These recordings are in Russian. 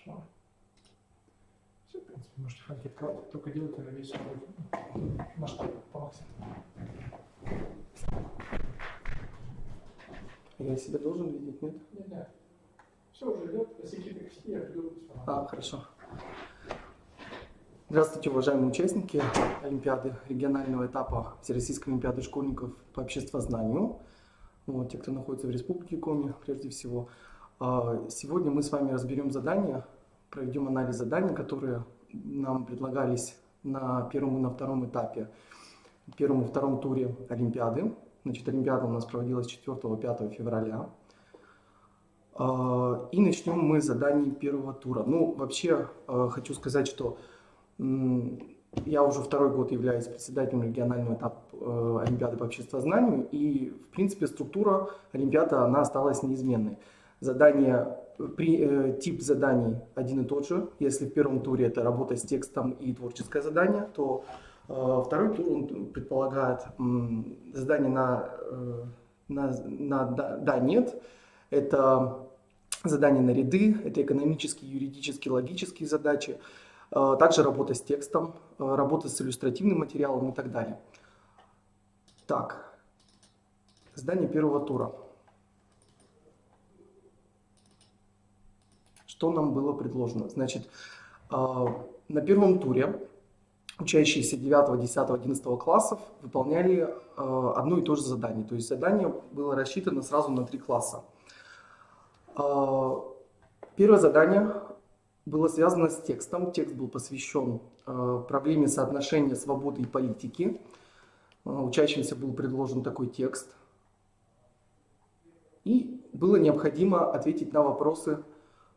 Хорошо. Все, в принципе, можете фонки открывать, только делайте на весь масштаб по максимуму. Я себя должен видеть, нет? Нет. Все уже идет, если какие-то косяки, я приду. Хорошо. Здравствуйте, уважаемые участники Олимпиады регионального этапа Всероссийской Олимпиады школьников по обществознанию. Вот, те, кто находится в Республике Коми, прежде всего. Сегодня мы с вами разберем задания, проведем анализ заданий, которые нам предлагались на первом и на втором этапе, первом и втором туре Олимпиады. Значит, Олимпиада у нас проводилась 4-5 февраля. И начнем мы с заданий первого тура. Ну, вообще, хочу сказать, что я уже второй год являюсь председателем регионального этапа Олимпиады по обществознанию, и, в принципе, структура Олимпиады, она осталась неизменной. Тип заданий один и тот же. Если в первом туре это работа с текстом и творческое задание, то второй тур он предполагает задание на да, нет. Это задания на ряды, это экономические, юридические, логические задачи. Также работа с текстом, работа с иллюстративным материалом и так далее. Так, задание первого тура. Что нам было предложено? Значит, на первом туре учащиеся 9, 10, 11 классов выполняли одно и то же задание. То есть задание было рассчитано сразу на 3 класса. Первое задание было связано с текстом. Текст был посвящен проблеме соотношения свободы и политики. Учащимся был предложен такой текст. И было необходимо ответить на вопросы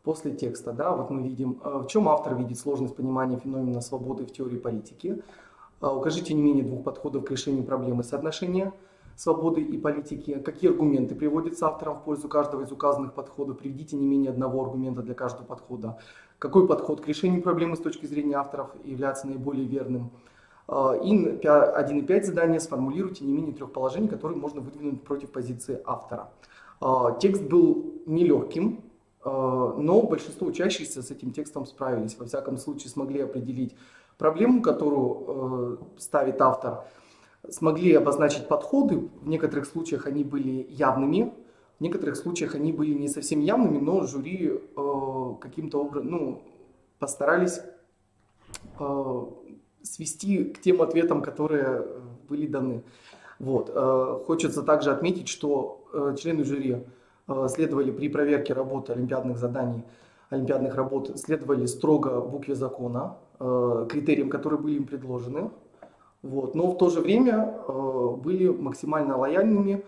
после текста. Да, вот мы видим, в чем автор видит сложность понимания феномена свободы в теории политики. Укажите не менее 2 подходов к решению проблемы соотношения свободы и политики. Какие аргументы приводятся автором в пользу каждого из указанных подходов? Приведите не менее 1 аргумента для каждого подхода. Какой подход к решению проблемы с точки зрения авторов является наиболее верным? И 1.5 задания: сформулируйте не менее 3 положений, которые можно выдвинуть против позиции автора. Текст был нелегким, но большинство учащихся с этим текстом справились. Во всяком случае, смогли определить проблему, которую ставит автор, смогли обозначить подходы. В некоторых случаях они были явными, в некоторых случаях они были не совсем явными, но жюри каким-то образом постарались свести к тем ответам, которые были даны. Вот. Хочется также отметить, что члены жюри следовали при проверке работы олимпиадных заданий, олимпиадных работ, следовали строго букве закона, критериям, которые были им предложены. Вот. Но в то же время были максимально лояльными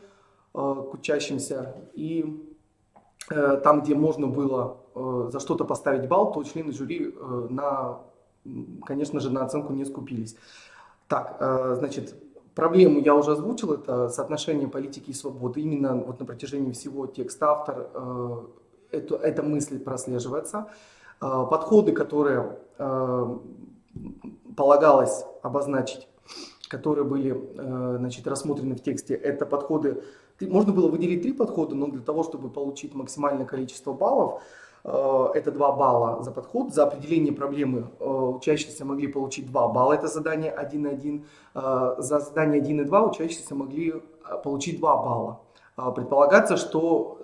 к учащимся. И там, где можно было за что-то поставить балл, то члены жюри, конечно же, на оценку не скупились. Так, значит, проблему я уже озвучил, это соотношение политики и свободы. Именно вот на протяжении всего текста автор, эта мысль прослеживается. Подходы, которые полагалось обозначить, которые были, значит, рассмотрены в тексте, это подходы. Можно было выделить 3 подхода, но для того, чтобы получить максимальное количество баллов, это 2 балла за подход. За определение проблемы учащиеся могли получить 2 балла, это задание 1.1. За задание 1.2 учащиеся могли получить 2 балла. Предполагается, что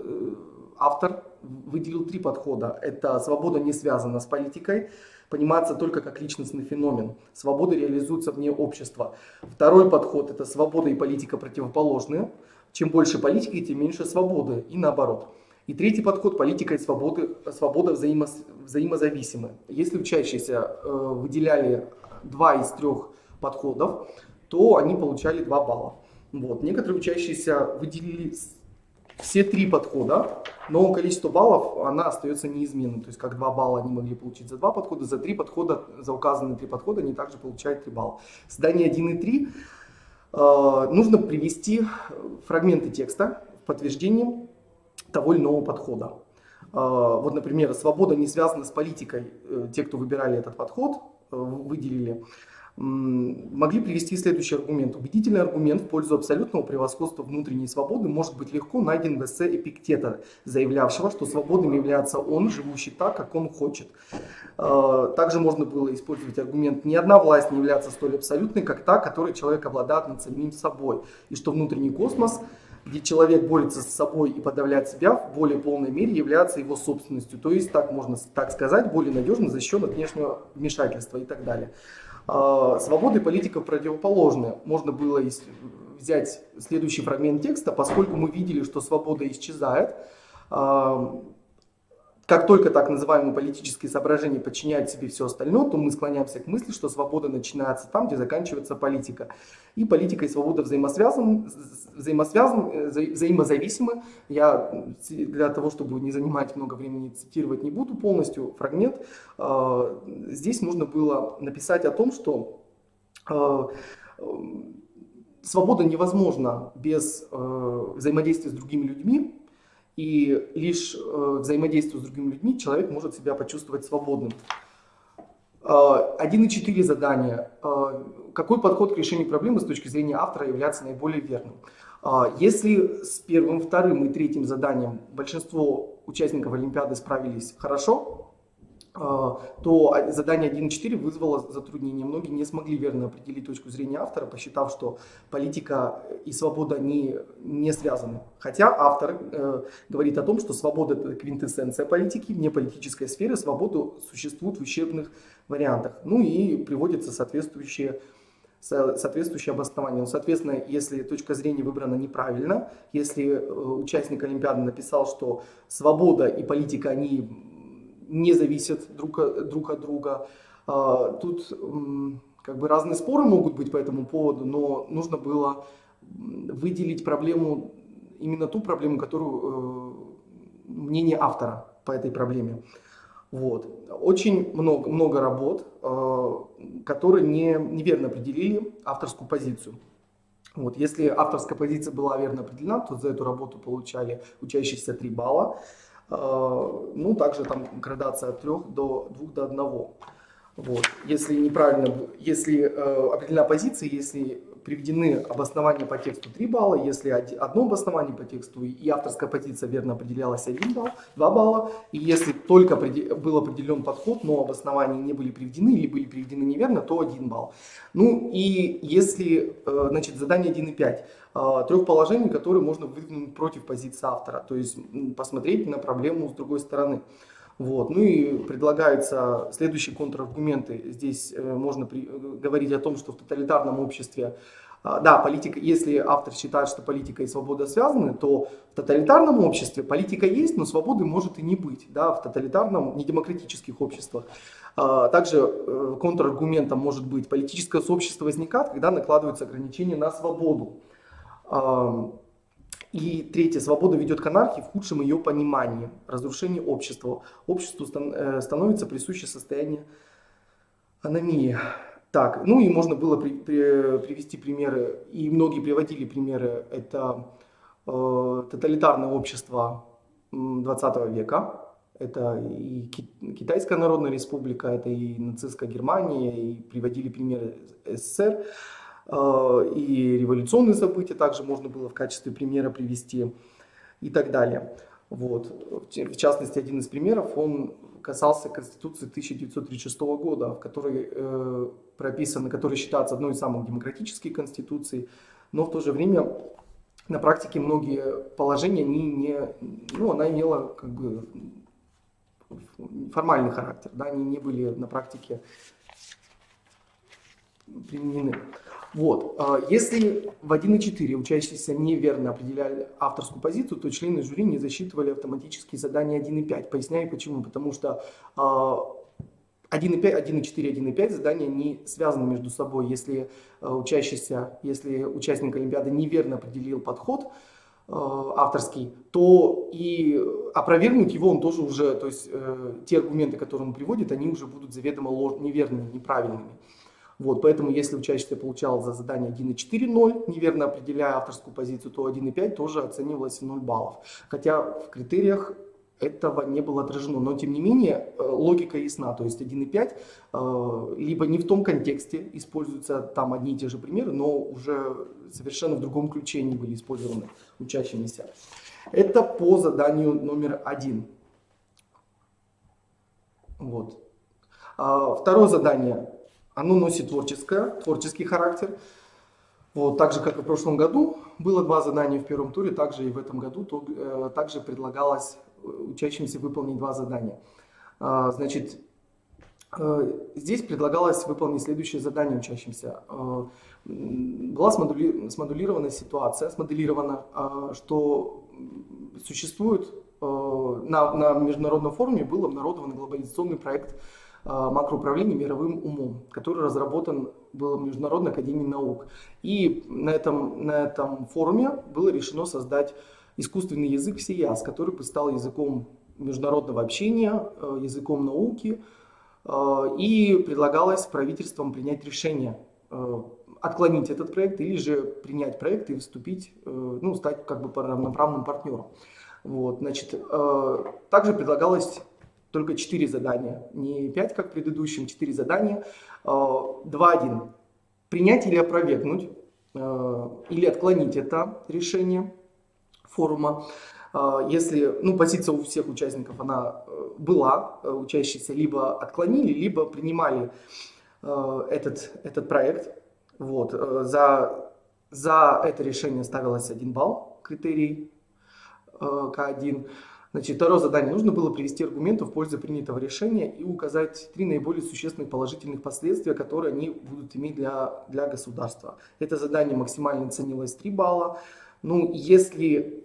автор выделил 3 подхода. Это свобода не связана с политикой, понимается только как личностный феномен. Свобода реализуется вне общества. Второй подход — это свобода и политика противоположные. Чем больше политики, тем меньше свободы, и наоборот. И третий подход — политика и свобода взаимозависимы. Если учащиеся выделяли 2 из 3 подходов, то они получали 2 балла. Вот. Некоторые учащиеся выделили все 3 подхода, но количество баллов она остается неизменным. То есть как 2 балла они могли получить за 2 подхода, за 3 подхода, за указанные 3 подхода они также получают 3 балла. Задание 1 и 3 нужно привести фрагменты текста в подтверждение того или иного подхода. Вот, например, свобода не связана с политикой. Те, кто выбирали этот подход, выделили. могли привести следующий аргумент. Убедительный аргумент в пользу абсолютного превосходства внутренней свободы может быть легко найден в эссе Эпиктета, заявлявшего, что свободным является он, живущий так, как он хочет. Также можно было использовать аргумент: ни одна власть не является столь абсолютной, как та, которой человек обладает над самим собой, и что внутренний космос, где человек борется с собой и подавляет себя, в более полной мере является его собственностью, то есть, так можно так сказать, более надежно защищен от внешнего вмешательства и так далее. Свобода и политика противоположны. Можно было взять следующий фрагмент текста: поскольку мы видели, что свобода исчезает, как только так называемые политические соображения подчиняют себе все остальное, то мы склоняемся к мысли, что свобода начинается там, где заканчивается политика. И политика и свобода взаимозависимы. Я для того, чтобы не занимать много времени, цитировать не буду полностью фрагмент. Здесь нужно было написать о том, что свобода невозможна без взаимодействия с другими людьми. И лишь взаимодействуя с другими людьми человек может себя почувствовать свободным. 1.4 задания. Какой подход к решению проблемы с точки зрения автора является наиболее верным? Если с первым, вторым и третьим заданием большинство участников Олимпиады справились хорошо, то задание 1.4 вызвало затруднение. Многие не смогли верно определить точку зрения автора, посчитав, что политика и свобода не связаны. Хотя автор говорит о том, что свобода – это квинтэссенция политики, вне политической сферы свобода существует в ущербных вариантах. Ну и приводится соответствующее обоснование. Соответственно, если точка зрения выбрана неправильно, если участник Олимпиады написал, что свобода и политика, они не зависят друг от друга. Тут как бы разные споры могут быть по этому поводу, но нужно было выделить проблему, именно ту проблему, которую мнение автора по этой проблеме. Вот. Очень много работ, которые неверно определили авторскую позицию. Вот. Если авторская позиция была верно определена, то за эту работу получали учащиеся 3 балла. Ну, также там градация от 3 до 2 до 1. Вот. Если неправильно, если определена позиция, если приведены обоснования по тексту 3 балла, если одно обоснование по тексту и авторская позиция верно определялась 1 балл, 2 балла, и если только был определен подход, но обоснования не были приведены или были приведены неверно, то 1 балл. Ну и если, значит, задание 1.5. 3 положений, которые можно выдвинуть против позиции автора, то есть посмотреть на проблему с другой стороны. Вот. Ну и предлагаются следующие контраргументы. Здесь можно говорить о том, что в тоталитарном обществе, да, политика, если автор считает, что политика и свобода связаны, то в тоталитарном обществе политика есть, но свободы может и не быть, да, в тоталитарном, недемократических обществах. Также контраргументом может быть: политическое сообщество возникает, когда накладываются ограничения на свободу. И третье: свобода ведет к анархии в худшем ее понимании, разрушению общества. Обществу становится присуще состояние аномии. Так, ну и можно было привести примеры, и многие приводили примеры. Это тоталитарное общество 20 века, это и Китайская Народная Республика, это и нацистская Германия, и приводили примеры СССР. И революционные события также можно было в качестве примера привести и так далее. Вот. В частности, один из примеров, он касался Конституции 1936 года, в которой прописано, которая считается одной из самых демократических конституций, но в то же время на практике многие положения она имела как бы формальный характер, да, они не были на практике применены. Вот. Если в 1.4 учащиеся неверно определяли авторскую позицию, то члены жюри не засчитывали автоматически задания 1.5. Поясняю почему. Потому что 1.5, 1.4, 1.5 задания не связаны между собой. Если участник Олимпиады неверно определил подход авторский, то и опровергнуть его он тоже уже, то есть те аргументы, которые он приводит, они уже будут заведомо неверными, неправильными. Вот, поэтому если учащийся получал за задание 1.4 0, неверно определяя авторскую позицию, то 1.5 тоже оценивалось в 0 баллов. Хотя в критериях этого не было отражено. Но тем не менее логика ясна, то есть 1.5 либо не в том контексте используются там одни и те же примеры, но уже совершенно в другом ключе они были использованы учащимися. Это по заданию номер 1. Вот. Второе задание, оно носит творческий характер. Вот, так же, как и в прошлом году, было 2 задания в первом туре, также и в этом году также предлагалось учащимся выполнить 2 задания. Значит, здесь предлагалось выполнить следующее задание учащимся. Была смоделирована ситуация, что существует на международном форуме был обнародован глобализационный проект макроуправления мировым умом, который разработан был в Международной академией наук. И на этом форуме было решено создать искусственный язык всеяз, который бы стал языком международного общения, языком науки. И предлагалось правительствам принять решение отклонить этот проект или же принять проект и вступить, стать как бы равноправным партнером. Вот, значит, также предлагалось только 4 задания, не 5, как в предыдущем, 4 задания. 2.1. Принять или опровергнуть, или отклонить это решение форума. Если, позиция у всех участников она была, учащиеся либо отклонили, либо принимали этот проект. Вот. За это решение ставилось 1 балл, критерий К1. Значит, второе задание. Нужно было привести аргументы в пользу принятого решения и указать 3 наиболее существенных положительных последствия, которые они будут иметь для государства. Это задание максимально ценилось 3 балла. Если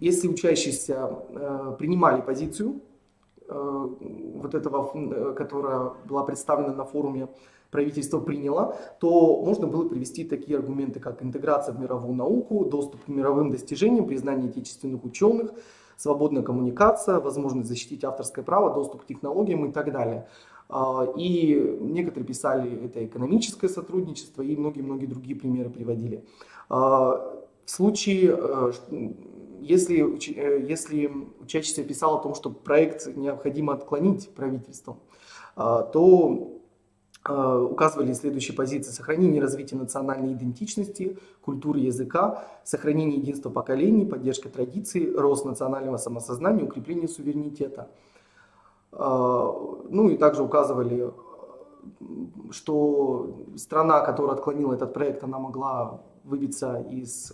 учащиеся принимали позицию, которая была представлена на форуме, правительство приняло, то можно было привести такие аргументы, как интеграция в мировую науку, доступ к мировым достижениям, признание отечественных ученых, свободная коммуникация, возможность защитить авторское право, доступ к технологиям и так далее. И некоторые писали это экономическое сотрудничество и многие-многие другие примеры приводили. В случае, если учащийся писал о том, что проект необходимо отклонить правительством, то указывали следующие позиции: сохранение и развитие национальной идентичности, культуры языка, сохранение единства поколений, поддержка традиций, рост национального самосознания, укрепление суверенитета. И также указывали, что страна, которая отклонила этот проект, она могла выбиться из,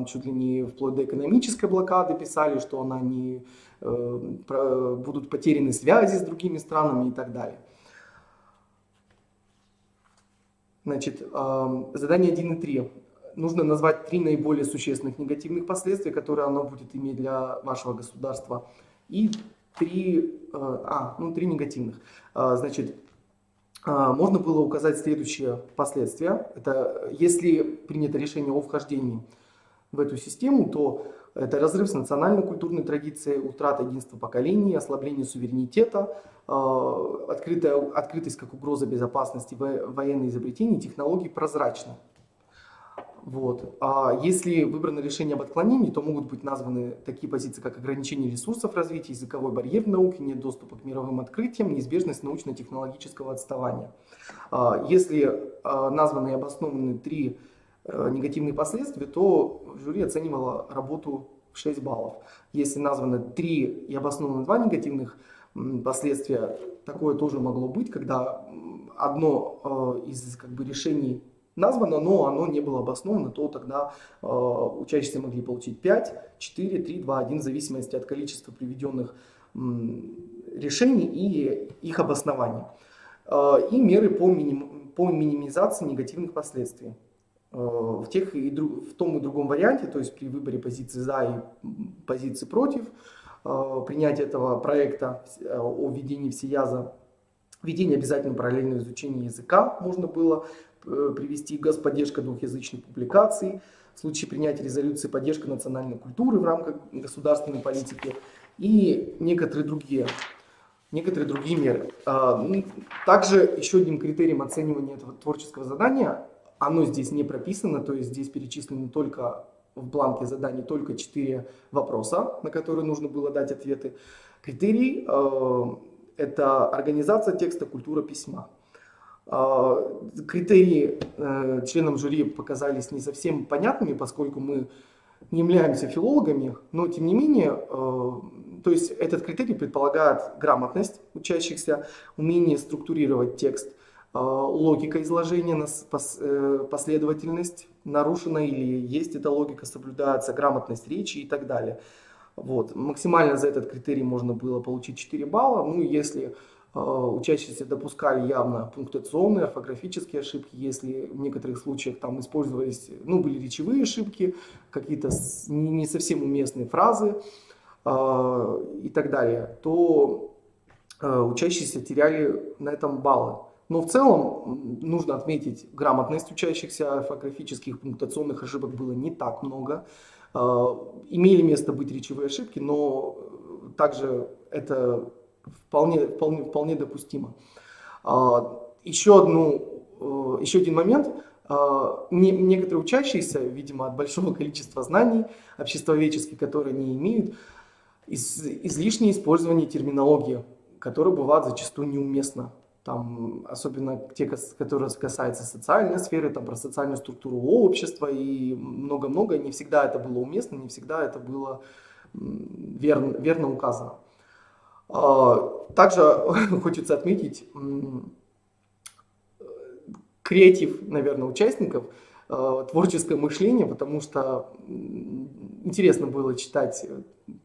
чуть ли не вплоть до экономической блокады, писали, что будут потеряны связи с другими странами и так далее. Значит, задание 1.3. Нужно назвать 3 наиболее существенных негативных последствия, которые оно будет иметь для вашего государства, и 3 негативных. Значит, можно было указать следующие последствия. Это если принято решение о вхождении в эту систему, то это разрыв с национально-культурной традицией, утрата единства поколений, ослабление суверенитета, открытость как угроза безопасности, военные изобретения, технологии прозрачны. Вот. А если выбрано решение об отклонении, то могут быть названы такие позиции, как ограничение ресурсов развития, языковой барьер в науке, нет доступа к мировым открытиям, неизбежность научно-технологического отставания. Если названы и обоснованы 3 негативные последствия, то жюри оценивало работу в 6 баллов. Если названо 3 и обоснованы 2 негативных последствия, такое тоже могло быть, когда одно из решений названо, но оно не было обосновано, то тогда учащиеся могли получить 5, 4, 3, 2, 1 в зависимости от количества приведенных решений и их обоснований. И меры по минимизации негативных последствий. В том и другом варианте, то есть при выборе позиции «за» и позиции «против», принятие этого проекта о введении всеяза, введение обязательного параллельного изучения языка можно было привести, господдержка двухязычных публикаций, в случае принятия резолюции поддержка национальной культуры в рамках государственной политики и некоторые другие меры. Также еще одним критерием оценивания этого творческого задания, оно здесь не прописано, то есть здесь перечислены только в бланке заданий только 4 вопроса, на которые нужно было дать ответы. Критерий – это организация текста, культура письма. Критерии членам жюри показались не совсем понятными, поскольку мы не являемся филологами, но тем не менее, то есть этот критерий предполагает грамотность учащихся, умение структурировать текст, логика изложения, последовательность нарушена или есть эта логика, соблюдается грамотность речи и так далее. Вот. Максимально за этот критерий можно было получить 4 балла. Ну, если учащиеся допускали явно пунктуационные, орфографические ошибки, если в некоторых случаях там использовались, ну, были речевые ошибки, какие-то не совсем уместные фразы и так далее, то учащиеся теряли на этом баллы. Но в целом нужно отметить грамотность учащихся, орфографических, пунктуационных ошибок было не так много. Имели место быть речевые ошибки, но также это вполне допустимо. Еще один момент. Некоторые учащиеся, видимо, от большого количества знаний обществоведческих, которые они имеют, излишнее использование терминологии, которая бывает зачастую неуместна. Там, особенно те, которые касаются социальной сферы, там, про социальную структуру общества и много-много. Не всегда это было уместно, не всегда это было верно указано. Также хочется отметить креатив, наверное, участников, творческое мышление, потому что интересно было читать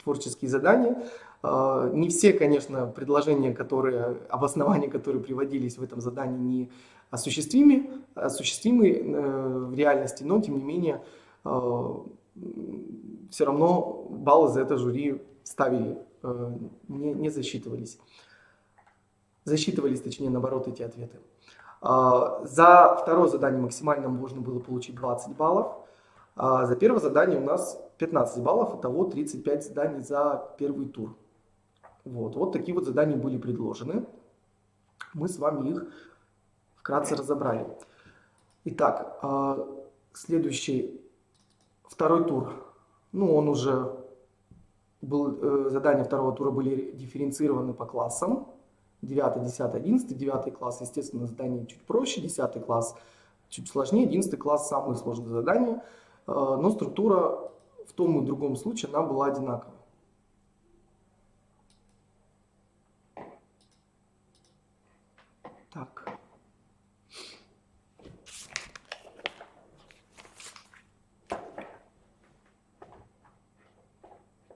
творческие задания. Не все, конечно, предложения, обоснования, которые приводились в этом задании, не осуществимы в реальности, но тем не менее все равно баллы за это жюри ставили, не засчитывались. Засчитывались, точнее, наоборот, эти ответы. За второе задание максимально можно было получить 20 баллов. За первое задание у нас 15 баллов, итого 35 заданий за первый тур. Вот такие вот задания были предложены. Мы с вами их вкратце разобрали. Итак, следующий, второй тур. Ну, он уже был, задания второго тура были дифференцированы по классам. 9, 10, 11. 9 класс, естественно, задание чуть проще. 10 класс чуть сложнее. 11 класс самые сложные задания. Но структура в том и другом случае она была одинаковой. Так.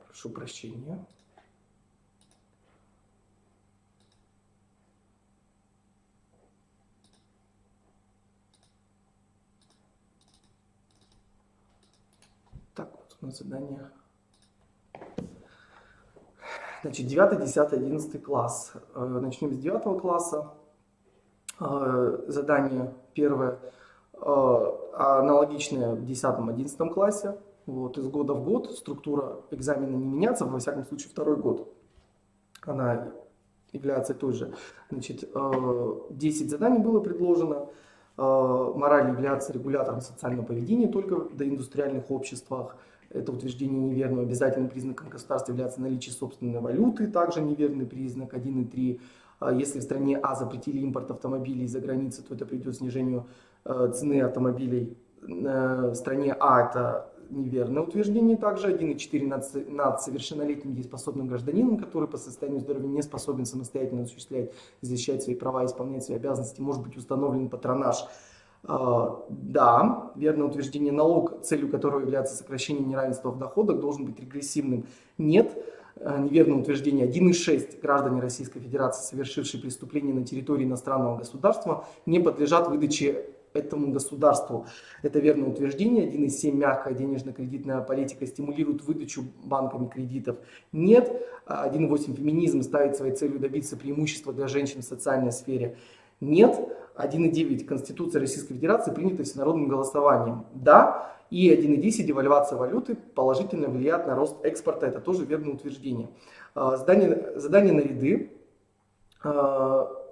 Прошу прощения. Так, вот у нас задание. Значит, 9, 10, 11 класс. Начнем с 9 класса. Задание первое аналогичное в 10-11 классе. Вот, из года в год структура экзамена не меняется, во всяком случае второй год она является той же. Значит, 10 заданий было предложено. Мораль является регулятором социального поведения только в доиндустриальных обществах. Это утверждение неверно. Обязательным признаком государства является наличие собственной валюты, также неверный признак 1,3. Если в стране А запретили импорт автомобилей из-за границы, то это приведет к снижению цены автомобилей. В стране А это неверное утверждение также. 1,4 над совершеннолетним дееспособным гражданином, который по состоянию здоровья не способен самостоятельно осуществлять, защищать свои права и исполнять свои обязанности, может быть установлен патронаж. Да, верное утверждение. Налог, целью которого является сокращение неравенства в доходах, должен быть регрессивным. Нет. Неверное утверждение. 1,6 граждане Российской Федерации, совершившие преступление на территории иностранного государства, не подлежат выдаче этому государству. Это верное утверждение. 1,7 мягкая денежно-кредитная политика стимулирует выдачу банками кредитов. Нет. 1,8 феминизм ставит своей целью добиться преимущества для женщин в социальной сфере. Нет. 1,9 Конституция Российской Федерации принята всенародным голосованием. Да. И 1,10 девальвация валюты положительно влияет на рост экспорта. Это тоже верное утверждение. Задание на ряды.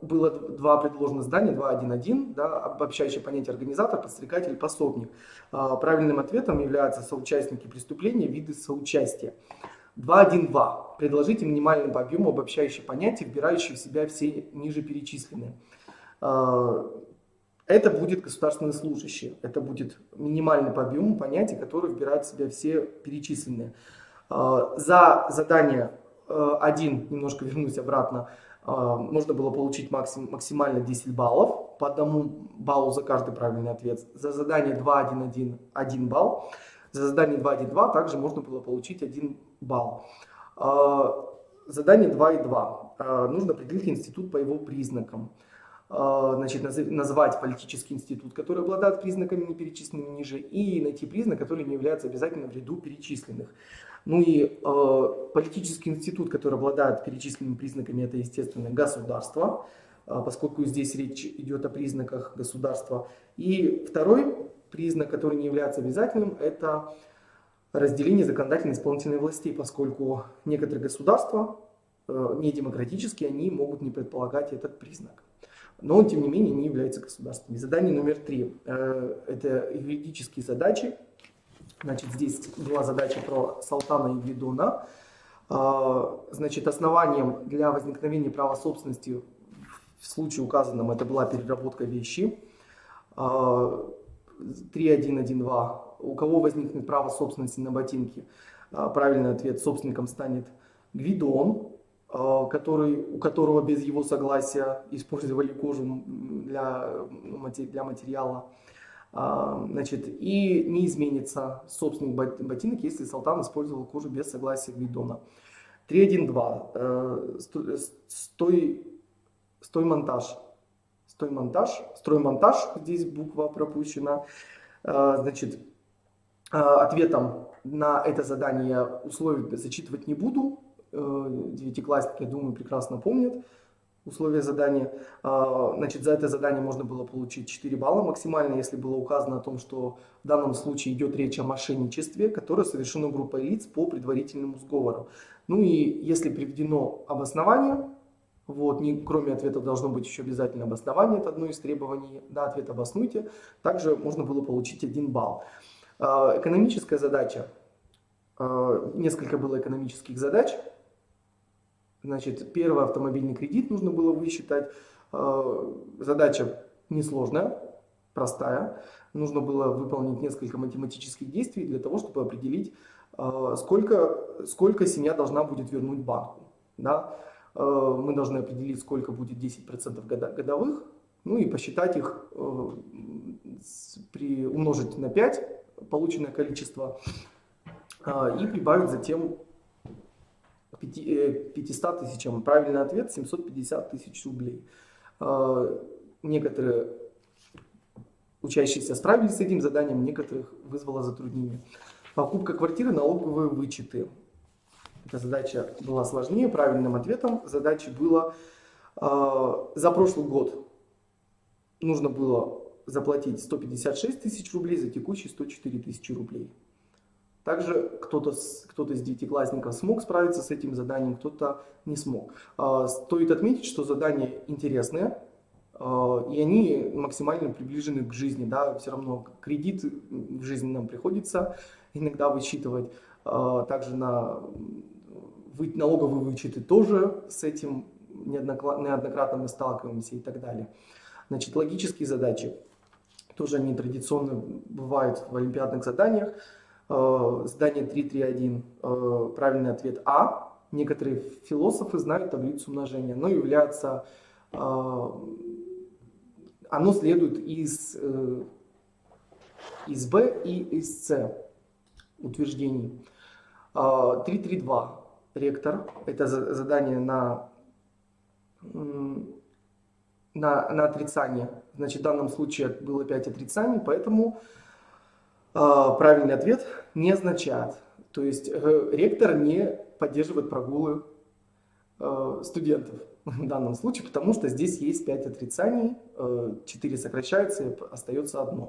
было два предложенных задания, 2.1.1, да, обобщающее понятие организатор, подстрекатель, пособник. Правильным ответом являются соучастники преступления, виды соучастия. 2.1.2. Предложите минимальный по объему обобщающее понятие, вбирающее в себя все ниже перечисленные. Это будет государственный служащий. Это будет минимальный по объему понятие, которое вбирает в себя все перечисленные. За задание 1, немножко вернусь обратно, можно было получить максимально 10 баллов, по 1 баллу за каждый правильный ответ. За задание 2.1.1 1 балл. За задание 2.1.2 также можно было получить 1 балл. Задание 2.2. Нужно определить институт по его признакам. Значит, назвать политический институт, который обладает признаками, не перечисленными ниже, и найти признак, который не является обязательно в ряду перечисленных. Ну и политический институт, который обладает перечисленными признаками, это, естественно, государство, поскольку здесь речь идет о признаках государства. И второй признак, который не является обязательным, это разделение законодательной и исполнительной властей, поскольку некоторые государства недемократические, они могут не предполагать этот признак. Но он, тем не менее, не является государственным. Задание номер 3 – это юридические задачи. Значит, здесь была задача про Салтана и Гвидона. Значит, основанием для возникновения права собственности в случае указанном это была переработка вещи. 3.1.1.2. У кого возникнет право собственности на ботинки? Правильный ответ: собственником станет Гвидон, у которого без его согласия использовали кожу для материала. Значит, и не изменится собственник ботинок, если Салтан использовал кожу без согласия Гвидона. 3.1.2. Строймонтаж, здесь буква пропущена. Значит, ответом на это задание я условия зачитывать не буду. Девятиклассники, я думаю, прекрасно помнят условия задания. Значит, за это задание можно было получить 4 балла максимально, если было указано о том, что в данном случае идет речь о мошенничестве, которое совершено группой лиц по предварительному сговору. Ну и если приведено обоснование, вот, кроме ответа должно быть еще обязательно обоснование, это одно из требований, да, ответ обоснуйте, также можно было получить 1 балл. Экономическая задача, несколько было экономических задач. Значит, первый автомобильный кредит нужно было высчитать. Задача несложная, простая. Нужно было выполнить несколько математических действий для того, чтобы определить, сколько семья должна будет вернуть банку. Да? Мы должны определить, сколько будет 10% годовых, ну и посчитать их, умножить на 5 полученное количество и прибавить затем 500 тысячам. Правильный ответ: 750 тысяч рублей. Некоторые учащиеся справились с этим заданием, некоторых вызвало затруднение. Покупка квартиры, налоговые вычеты. Эта задача была сложнее. Правильным ответом задачи было: за прошлый год нужно было заплатить 156 тысяч рублей, за текущий 104 тысячи рублей. Также кто-то из девятиклассников смог справиться с этим заданием, кто-то не смог. Стоит отметить, что задания интересные, и они максимально приближены к жизни. Да? Все равно кредит в жизни нам приходится иногда высчитывать. Также налоговые вычеты тоже с этим неоднократно мы сталкиваемся и так далее. Значит, логические задачи тоже они традиционно бывают в олимпиадных заданиях. Задание 3.3.1, правильный ответ А. Некоторые философы знают таблицу умножения, но является, оно следует из Б и из С утверждений. 3.3.2, ректор, это задание на отрицание. Значит, в данном случае было 5 отрицаний, поэтому правильный ответ не означает. То есть ректор не поддерживает прогулы студентов в данном случае, потому что здесь есть 5 отрицаний, 4 сокращаются и остается 1.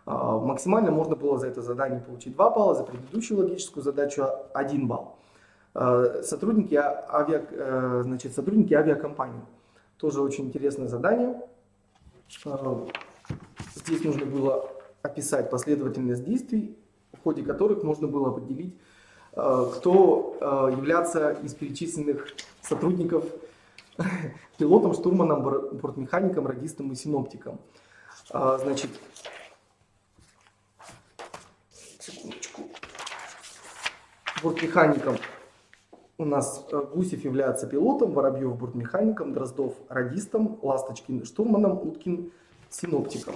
Максимально можно было за это задание получить 2 балла, за предыдущую логическую задачу 1 балл. Сотрудники авиакомпании. Тоже очень интересное задание. Здесь нужно было описать последовательность действий, в ходе которых можно было определить, кто является из перечисленных сотрудников пилотом, штурманом, бортмехаником, радистом и синоптиком. Значит, секундочку. Бортмехаником у нас Гусев является пилотом, Воробьев бортмехаником, Дроздов радистом, Ласточкин штурманом, Уткин синоптиком.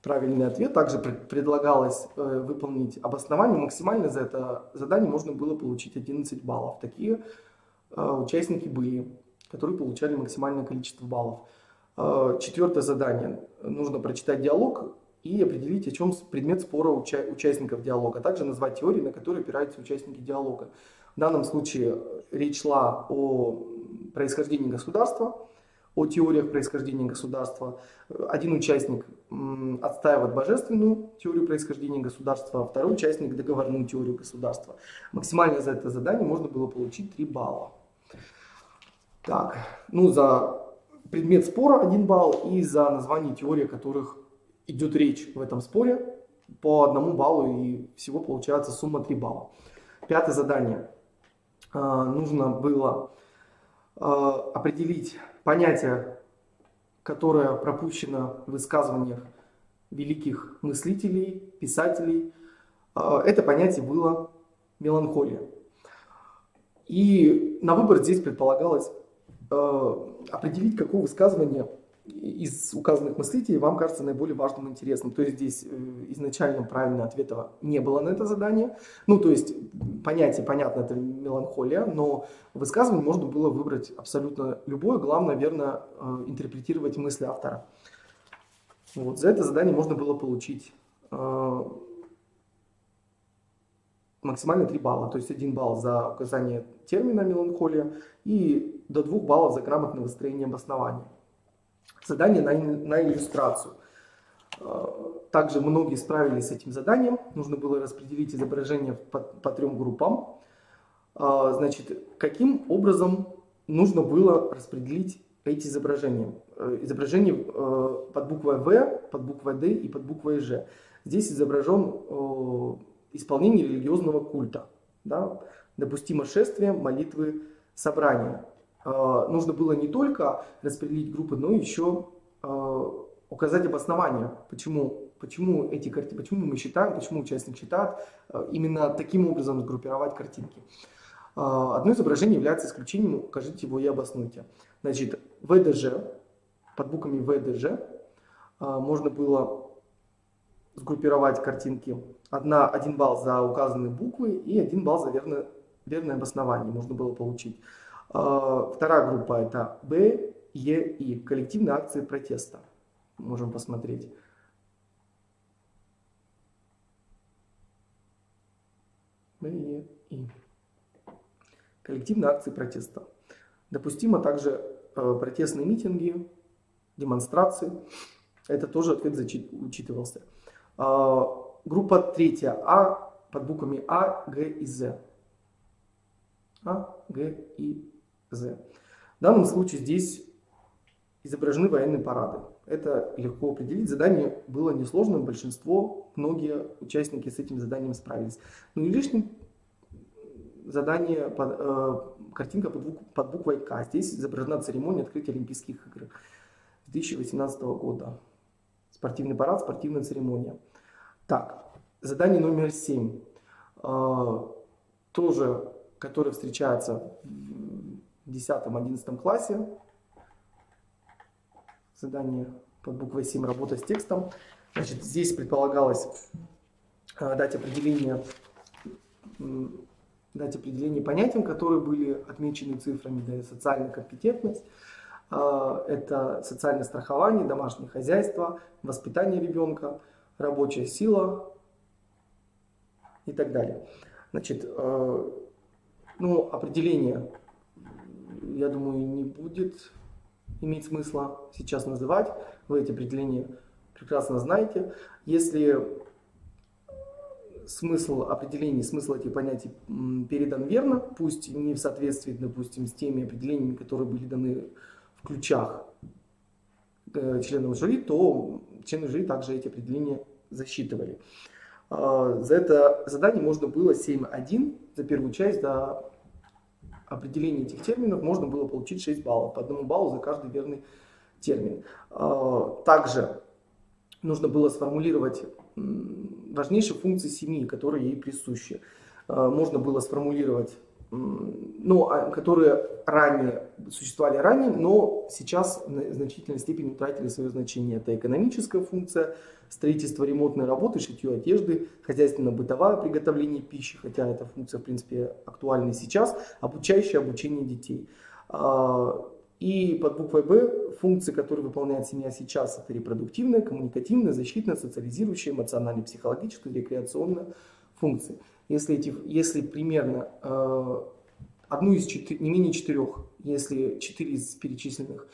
Правильный ответ. Также предлагалось выполнить обоснование. Максимально за это задание можно было получить 11 баллов. Такие участники были, которые получали максимальное количество баллов. Четвертое задание. Нужно прочитать диалог и определить, о чем предмет спора участников диалога, а также назвать теории, на которые опираются участники диалога. В данном случае речь шла о происхождении государства, о теориях происхождения государства. Один участник отстаивает божественную теорию происхождения государства, а второй участник договорную теорию государства. Максимально за это задание можно было получить 3 балла. Так, ну за предмет спора 1 балл и за название теории, о которых идет речь в этом споре, по 1 баллу, и всего получается сумма 3 балла. Пятое задание. Нужно было определить понятие, которое пропущено в высказываниях великих мыслителей, писателей. Это понятие было меланхолия. И на выбор здесь предполагалось определить, какое высказывание из указанных мыслителей вам кажется наиболее важным и интересным. То есть здесь изначально правильного ответа не было на это задание. Ну, то есть понятие, понятно, это меланхолия, но высказывание можно было выбрать абсолютно любое. Главное, верно интерпретировать мысли автора. Вот. За это задание можно было получить максимально 3 балла. То есть 1 балл за указание термина меланхолия и до 2 баллов за грамотное выстроение обоснования. Задание на иллюстрацию. Также многие справились с этим заданием. Нужно было распределить изображения по 3 группам. Значит, каким образом нужно было распределить эти изображения? Изображение под буквой В, под буквой Д и под буквой Ж. Здесь изображен исполнение религиозного культа. Да? Допустимо шествие, молитвы, собрания. Нужно было не только распределить группы, но еще указать обоснование, почему эти картинки, почему мы считаем, почему участник считает, именно таким образом сгруппировать картинки. Одно изображение является исключением, укажите его и обоснуйте. Значит, ВДЖ, под буквами ВДЖ можно было сгруппировать картинки. 1 балл за указанные буквы и 1 балл за верное обоснование можно было получить. Вторая группа это Б, Е, И. Коллективные акции протеста. Можем посмотреть. Б, Е, И. Коллективные акции протеста. Допустимо также протестные митинги, демонстрации. Это тоже ответ учитывался. Группа третья А под буквами А, Г и З. А, Г и З. В данном случае здесь изображены военные парады. Это легко определить. Задание было несложным, многие участники с этим заданием справились. Ну и лишним задание, картинка под буквой К. Здесь изображена церемония открытия Олимпийских игр 2018 года. Спортивный парад, спортивная церемония. Так, задание номер 7. Тоже, которое встречается в 10-11 классе. Задание под буквой 7, работа с текстом. Значит, здесь предполагалось дать определение понятиям, которые были отмечены цифрами. Да, социальная компетентность, это социальное страхование, домашнее хозяйство, воспитание ребенка, рабочая сила и так далее. Значит, ну, определение, я думаю, не будет иметь смысла сейчас называть. Вы эти определения прекрасно знаете. Если смысл определений, смысл этих понятий передан верно, пусть не в соответствии, допустим, с теми определениями, которые были даны в ключах членов жюри, то члены жюри также эти определения засчитывали. За это задание можно было 7.1, за первую часть, за определение этих терминов можно было получить 6 баллов, по 1 баллу за каждый верный термин. Также нужно было сформулировать важнейшие функции семьи, которые ей присущи. Можно было сформулировать, которые существовали ранее, но сейчас в значительной степени утратили свое значение. Это экономическая функция, строительство ремонтной работы, шитье одежды, хозяйственно-бытовое приготовление пищи, хотя эта функция в принципе актуальна и сейчас, обучающее обучение детей. И под буквой «Б» функции, которые выполняет семья сейчас, это репродуктивная, коммуникативная, защитная, социализирующая, эмоционально-психологическая, рекреационная функции. Если примерно одну из не менее 4, если 4 из перечисленных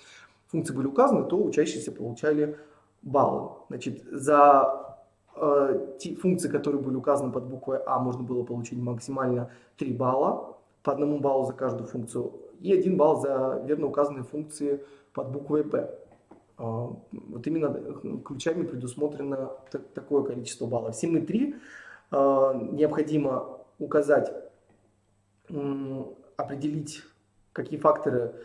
функций были указаны, то учащиеся получали баллы. Значит, за те функции, которые были указаны под буквой А, можно было получить максимально 3 балла, по 1 баллу за каждую функцию, и 1 балл за верно указанные функции под буквой Б. Вот именно ключами предусмотрено такое количество баллов. 7,3 необходимо указать, определить, какие факторы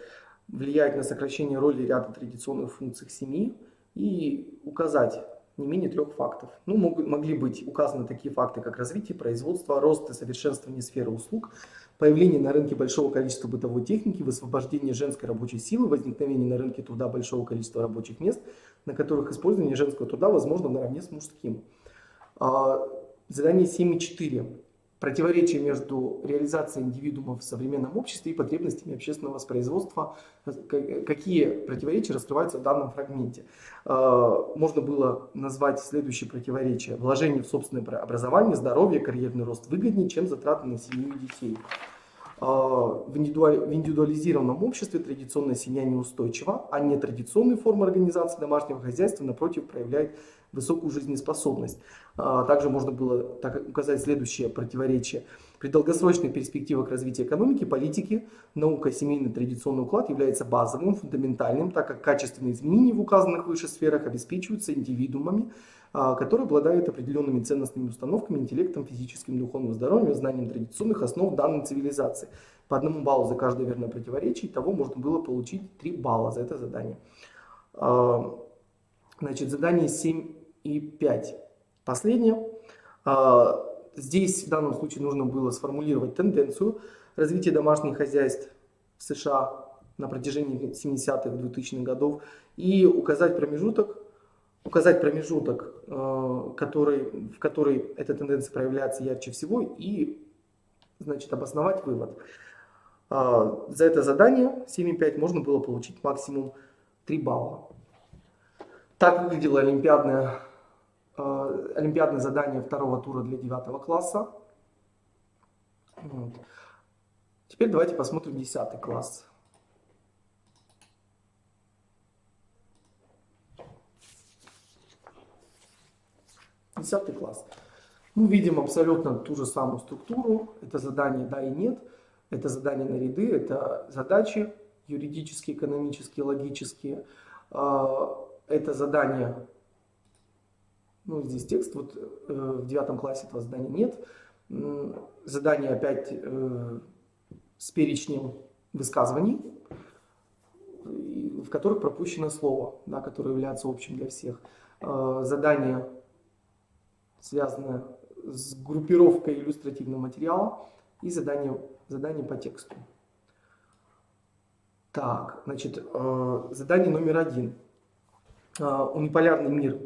влияют на сокращение роли ряда традиционных функций семьи, и указать не менее 3 фактов. Могли быть указаны такие факты, как развитие производства, рост и совершенствование сферы услуг, появление на рынке большого количества бытовой техники, высвобождение женской рабочей силы, возникновение на рынке труда большого количества рабочих мест, на которых использование женского труда возможно наравне с мужским. Задание 7.4. Противоречие между реализацией индивидуума в современном обществе и потребностями общественного воспроизводства. Какие противоречия раскрываются в данном фрагменте? Можно было назвать следующие противоречия. Вложение в собственное образование, здоровье, карьерный рост выгоднее, чем затраты на семью и детей. В индивидуализированном обществе традиционная семья неустойчива, а нетрадиционные формы организации домашнего хозяйства, напротив, проявляют высокую жизнеспособность. Также можно было указать следующее противоречие. При долгосрочных перспективах развития экономики, политики, наука, семейный традиционный уклад является базовым, фундаментальным, так как качественные изменения в указанных выше сферах обеспечиваются индивидуумами, которые обладают определенными ценностными установками, интеллектом, физическим, духовным здоровьем, знанием традиционных основ данной цивилизации. По 1 баллу за каждое верное противоречие, того можно было получить 3 балла за это задание. Значит, задание 7.5. Последнее. Здесь в данном случае нужно было сформулировать тенденцию развития домашних хозяйств в США на протяжении 70-х, 2000-х годов и указать промежуток, в который эта тенденция проявляется ярче всего, и, значит, обосновать вывод. За это задание 7.5 можно было получить максимум 3 балла. Так выглядело олимпиадное задание 2-го тура для 9 класса. Вот. Теперь давайте посмотрим 10 класс. 10 класс. Мы видим абсолютно ту же самую структуру. Это задание «да» и «нет». Это задание на ряды, это задачи юридические, экономические, логические. Это задание, здесь текст, вот в 9 классе этого задания нет. Задание опять с перечнем высказываний, в которых пропущено слово, да, которое является общим для всех. Задание, связанное с группировкой иллюстративного материала, и задание по тексту. Так, значит, задание номер 1. Униполярный мир.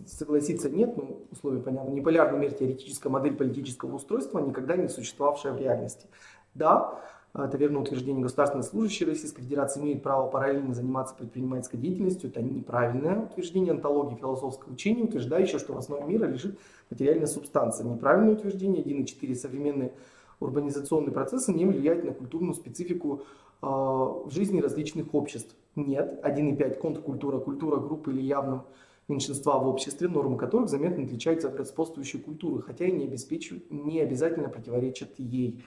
Согласиться нет, условия понятны. Униполярный мир — теоретическая модель политического устройства, никогда не существовавшая в реальности. Да, это верное утверждение. Государственные служащие Российской Федерации имеют право параллельно заниматься предпринимательской деятельностью. Это неправильное утверждение. Онтологии философского учения, утверждающее, что в основе мира лежит материальная субстанция. Неправильное утверждение. 1.4. Современные урбанизационные процессы не влияют на культурную специфику в жизни различных обществ. Нет. 1.5. Контркультура, культура группы или явного меньшинства в обществе, нормы которых заметно отличаются от господствующей культуры, хотя и не обязательно противоречат ей.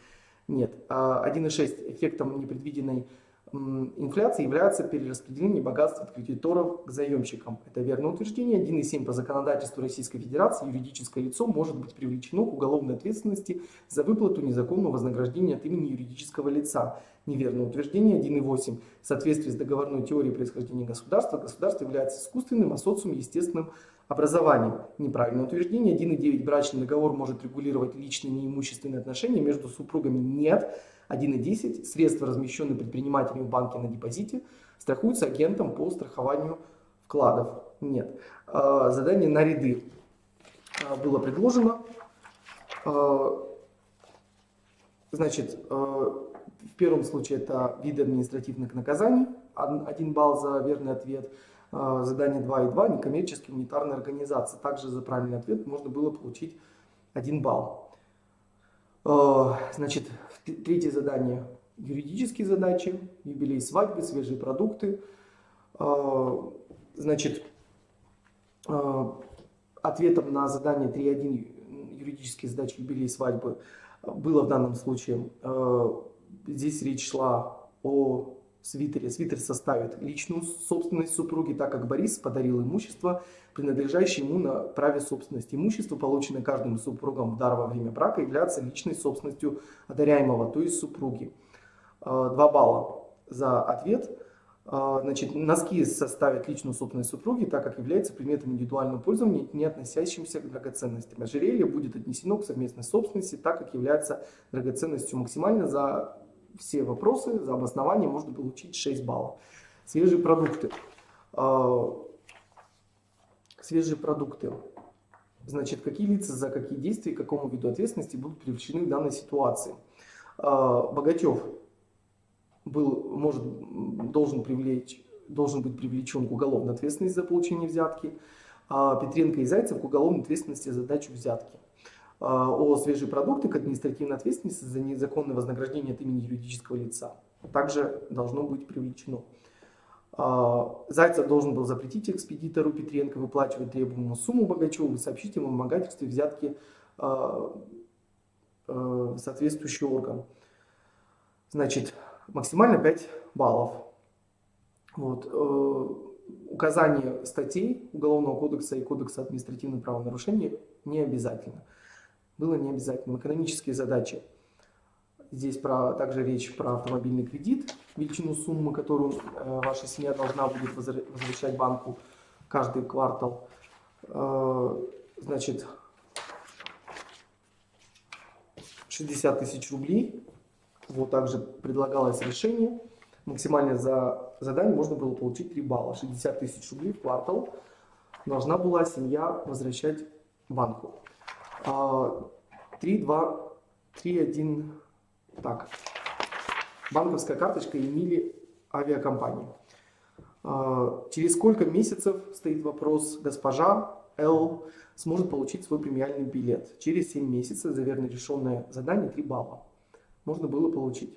Нет. 1.6. Эффектом непредвиденной Инфляция является перераспределением богатства от кредиторов к заемщикам. Это верное утверждение. 1.7 по законодательству Российской Федерации юридическое лицо может быть привлечено к уголовной ответственности за выплату незаконного вознаграждения от имени юридического лица. Неверное утверждение. 1.8. В соответствии с договорной теорией происхождения государства, государство является искусственным, а социум естественным образованием. Неправильное утверждение. 1.9. Брачный договор может регулировать личные неимущественные отношения между супругами. Нет. 1.10. Средства, размещенные предпринимателями в банке на депозите, страхуются агентом по страхованию вкладов. Нет. Задание на ряды было предложено. Значит, в первом случае это виды административных наказаний. 1 балл за верный ответ. Задание 2.2. Некоммерческие унитарные организации. Также за правильный ответ можно было получить 1 балл. Значит, третье задание – юридические задачи, юбилей свадьбы, свежие продукты. Значит, ответом на задание 3.1 юридические задачи, юбилей свадьбы было в данном случае. Здесь речь шла о свитере. Свитер составит личную собственность супруги, так как Борис подарил имущество, принадлежащее ему на праве собственности. Имущество, полученное каждым супругом в дар во время брака, является личной собственностью одаряемого, то есть супруги. 2 балла за ответ. Значит, носки составят личную собственность супруги, так как является предметом индивидуального пользования, не относящимся к драгоценностям. Ожерелье будет отнесено к совместной собственности, так как является драгоценностью. Максимально за все вопросы, за обоснование можно получить 6 баллов. Свежие продукты. Свежие продукты. Значит, какие лица за какие действия и какому виду ответственности будут привлечены в данной ситуации? Богатев должен быть привлечен к уголовной ответственности за получение взятки. Петренко и Зайцев к уголовной ответственности за дачу взятки. О свежие продукты к административной ответственности за незаконное вознаграждение от имени юридического лица также должно быть привлечено. Зайцев должен был запретить экспедитору Петренко выплачивать требуемую сумму Богачеву и сообщить ему о вымогательстве взятки в соответствующий орган. Значит, максимально 5 баллов. Вот. Указание статей Уголовного кодекса и Кодекса административных правонарушений не обязательно. Было не обязательно. Экономические задачи. Здесь также речь про автомобильный кредит, величину суммы, которую ваша семья должна будет возвращать банку каждый квартал. Значит, 60 тысяч рублей. Вот также предлагалось решение. Максимально за задание можно было получить 3 балла. 60 тысяч рублей в квартал должна была семья возвращать банку. 3.2, 3.1. Так. Банковская карточка Эмили авиакомпании. Через сколько месяцев, стоит вопрос, госпожа Л сможет получить свой премиальный билет? Через 7 месяцев за верно решенное задание 3 балла можно было получить.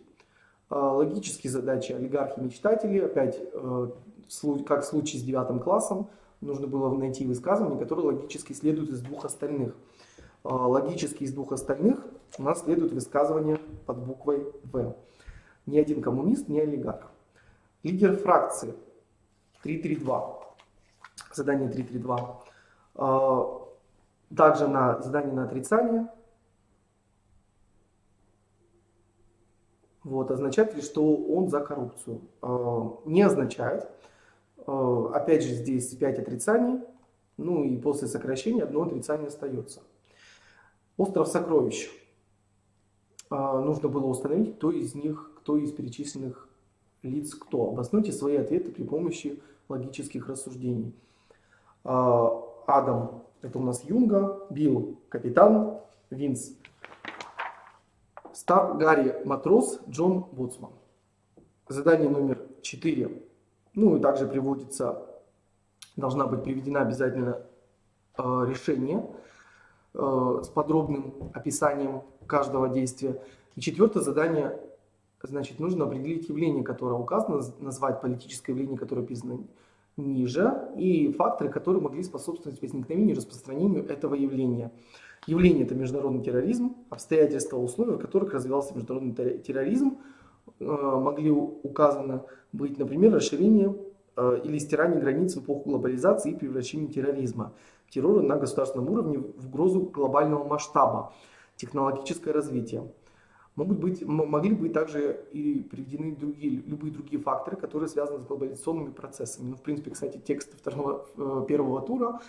Логические задачи олигархи-мечтатели. Опять, как в случае с 9 классом, нужно было найти высказывания, которые логически следуют из 2 остальных. Логически из 2 остальных у нас следует высказывание под буквой В. Ни один коммунист, ни олигарх. Лидер фракции 3.3.2. Задание 3.3.2. Также на задание на отрицание. Вот, означает ли, что он за коррупцию? Не означает. Опять же, здесь 5 отрицаний. Ну и после сокращения 1 отрицание остается. Остров сокровищ. Нужно было установить, кто из перечисленных лиц кто. Обоснуйте свои ответы при помощи логических рассуждений. Адам – это у нас Юнга, Билл – капитан, Винс – Стар, Гарри – матрос, Джон – боцман. Задание номер 4. Ну и также должна быть приведена обязательно решение с подробным описанием каждого действия. И 4 задание, значит, нужно определить явление, которое указано, назвать политическое явление, которое описано ниже, и факторы, которые могли способствовать возникновению и распространению этого явления. Явление – это международный терроризм, обстоятельства, условия, в которых развивался международный терроризм, могли указаны быть, например, расширение или стирание границ в эпоху глобализации и превращение терроризма, террора на государственном уровне в угрозу глобального масштаба, технологическое развитие. Могли быть также и приведены любые другие факторы, которые связаны с глобализационными процессами. Ну, в принципе, кстати, текст первого тура,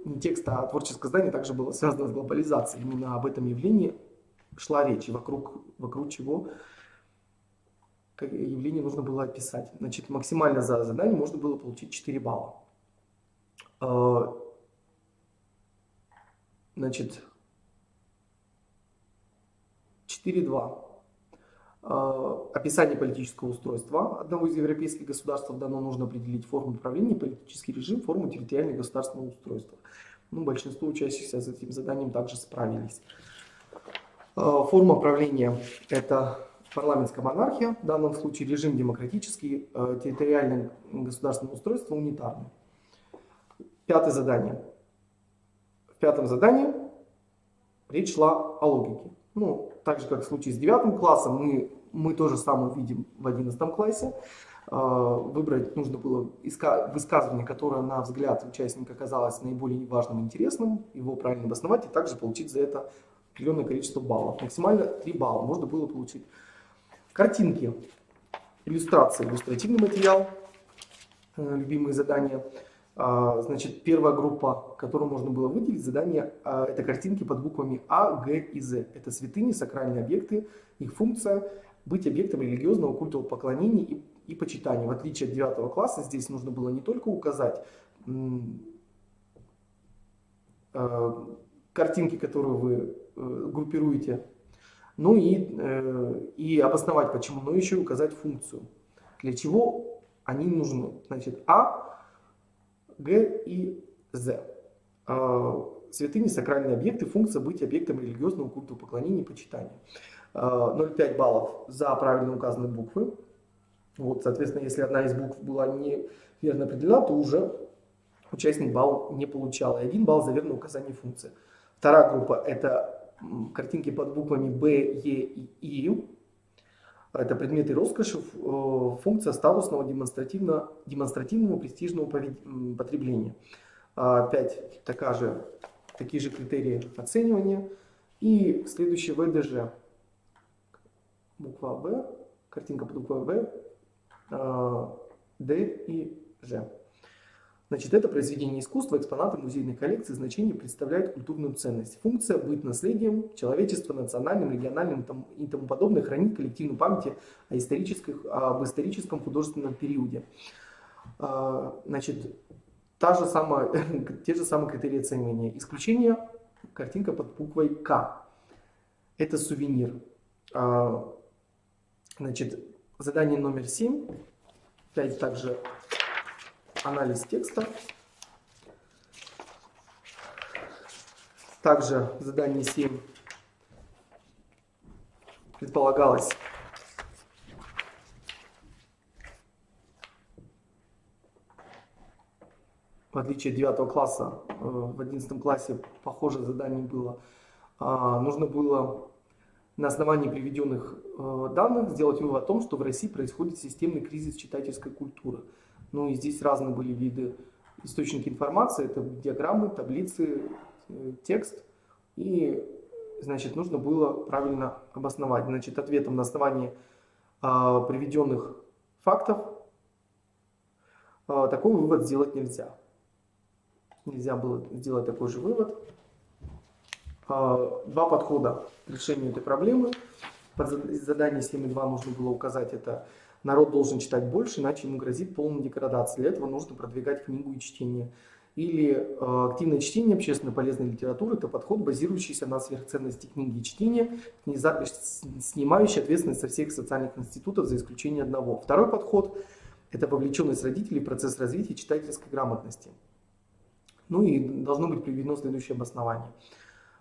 не текст, а творческое здание также было связано с глобализацией. Именно об этом явлении шла речь, и вокруг чего явление нужно было описать. Значит, максимально за задание можно было получить 4 балла. Значит, 4.2. Описание политического устройства одного из европейских государств. Дано нужно определить форму управления, политический режим, форму территориального государственного устройства. Ну, большинство учащихся с этим заданием также справились. Форма правления – это парламентская монархия, в данном случае режим демократический, территориальное государственное устройство унитарное. Пятое задание. В пятом задании речь шла о логике. Ну, так же, как в случае с 9 классом, мы то же самое увидим в 11 классе. Выбрать нужно было высказывание, которое, на взгляд участника, казалось наиболее важным и интересным, его правильно обосновать и также получить за это определенное количество баллов. Максимально 3 балла можно было получить. Картинки, иллюстрации, иллюстративный материал, любимые задания. Значит, первая группа, которую можно было выделить, задание, это картинки под буквами А, Г и З. Это святыни, сакральные объекты, их функция быть объектом религиозного культового поклонения и почитания. В отличие от 9 класса, здесь нужно было не только указать картинки, которые вы группируете, ну и обосновать почему, но еще указать функцию. Для чего они нужны? Значит, А, Г и З. Святыни, сакральные объекты, функция быть объектом религиозного культа, поклонения и почитания. 0,5 баллов за правильно указанные буквы. Вот, соответственно, если одна из букв была неверно определена, то уже участник балл не получал. И 1 балл за верное указание функции. Вторая группа – это картинки под буквами Б, Е и И. Это предметы роскоши, функция статусного, демонстративного, престижного потребления. Опять такие же критерии оценивания. И следующий ВДЖ. Буква В, картинка под буквой В, Д и Ж. Значит, это произведение искусства, экспонаты музейной коллекции, значение представляет культурную ценность. Функция быть наследием человечества, национальным, региональным и тому подобное, хранить коллективную память об историческом художественном периоде. Значит, те же самые критерии оценивания. Исключение – картинка под буквой К. Это сувенир. Значит, задание номер 7. Опять также анализ текста. Также в задании 7 предполагалось в отличие от 9 класса, в 11 классе похожее задание было. Нужно было на основании приведенных данных сделать вывод о том, что в России происходит системный кризис читательской культуры. Ну и здесь разные были виды источники информации, это диаграммы, таблицы, текст. И, значит, нужно было правильно обосновать. Значит, ответом на основании приведенных фактов такой вывод сделать нельзя. Нельзя было сделать такой же вывод. 2 подхода к решению этой проблемы. Под задание 7.2 нужно было указать это: народ должен читать больше, иначе ему грозит полная деградация. Для этого нужно продвигать книгу и чтение. Или активное чтение общественно полезной литературы – это подход, базирующийся на сверхценности книги и чтения, снимающий ответственность со всех социальных институтов за исключением одного. Второй подход – это вовлеченность родителей в процесс развития читательской грамотности. Ну и должно быть приведено следующее обоснование.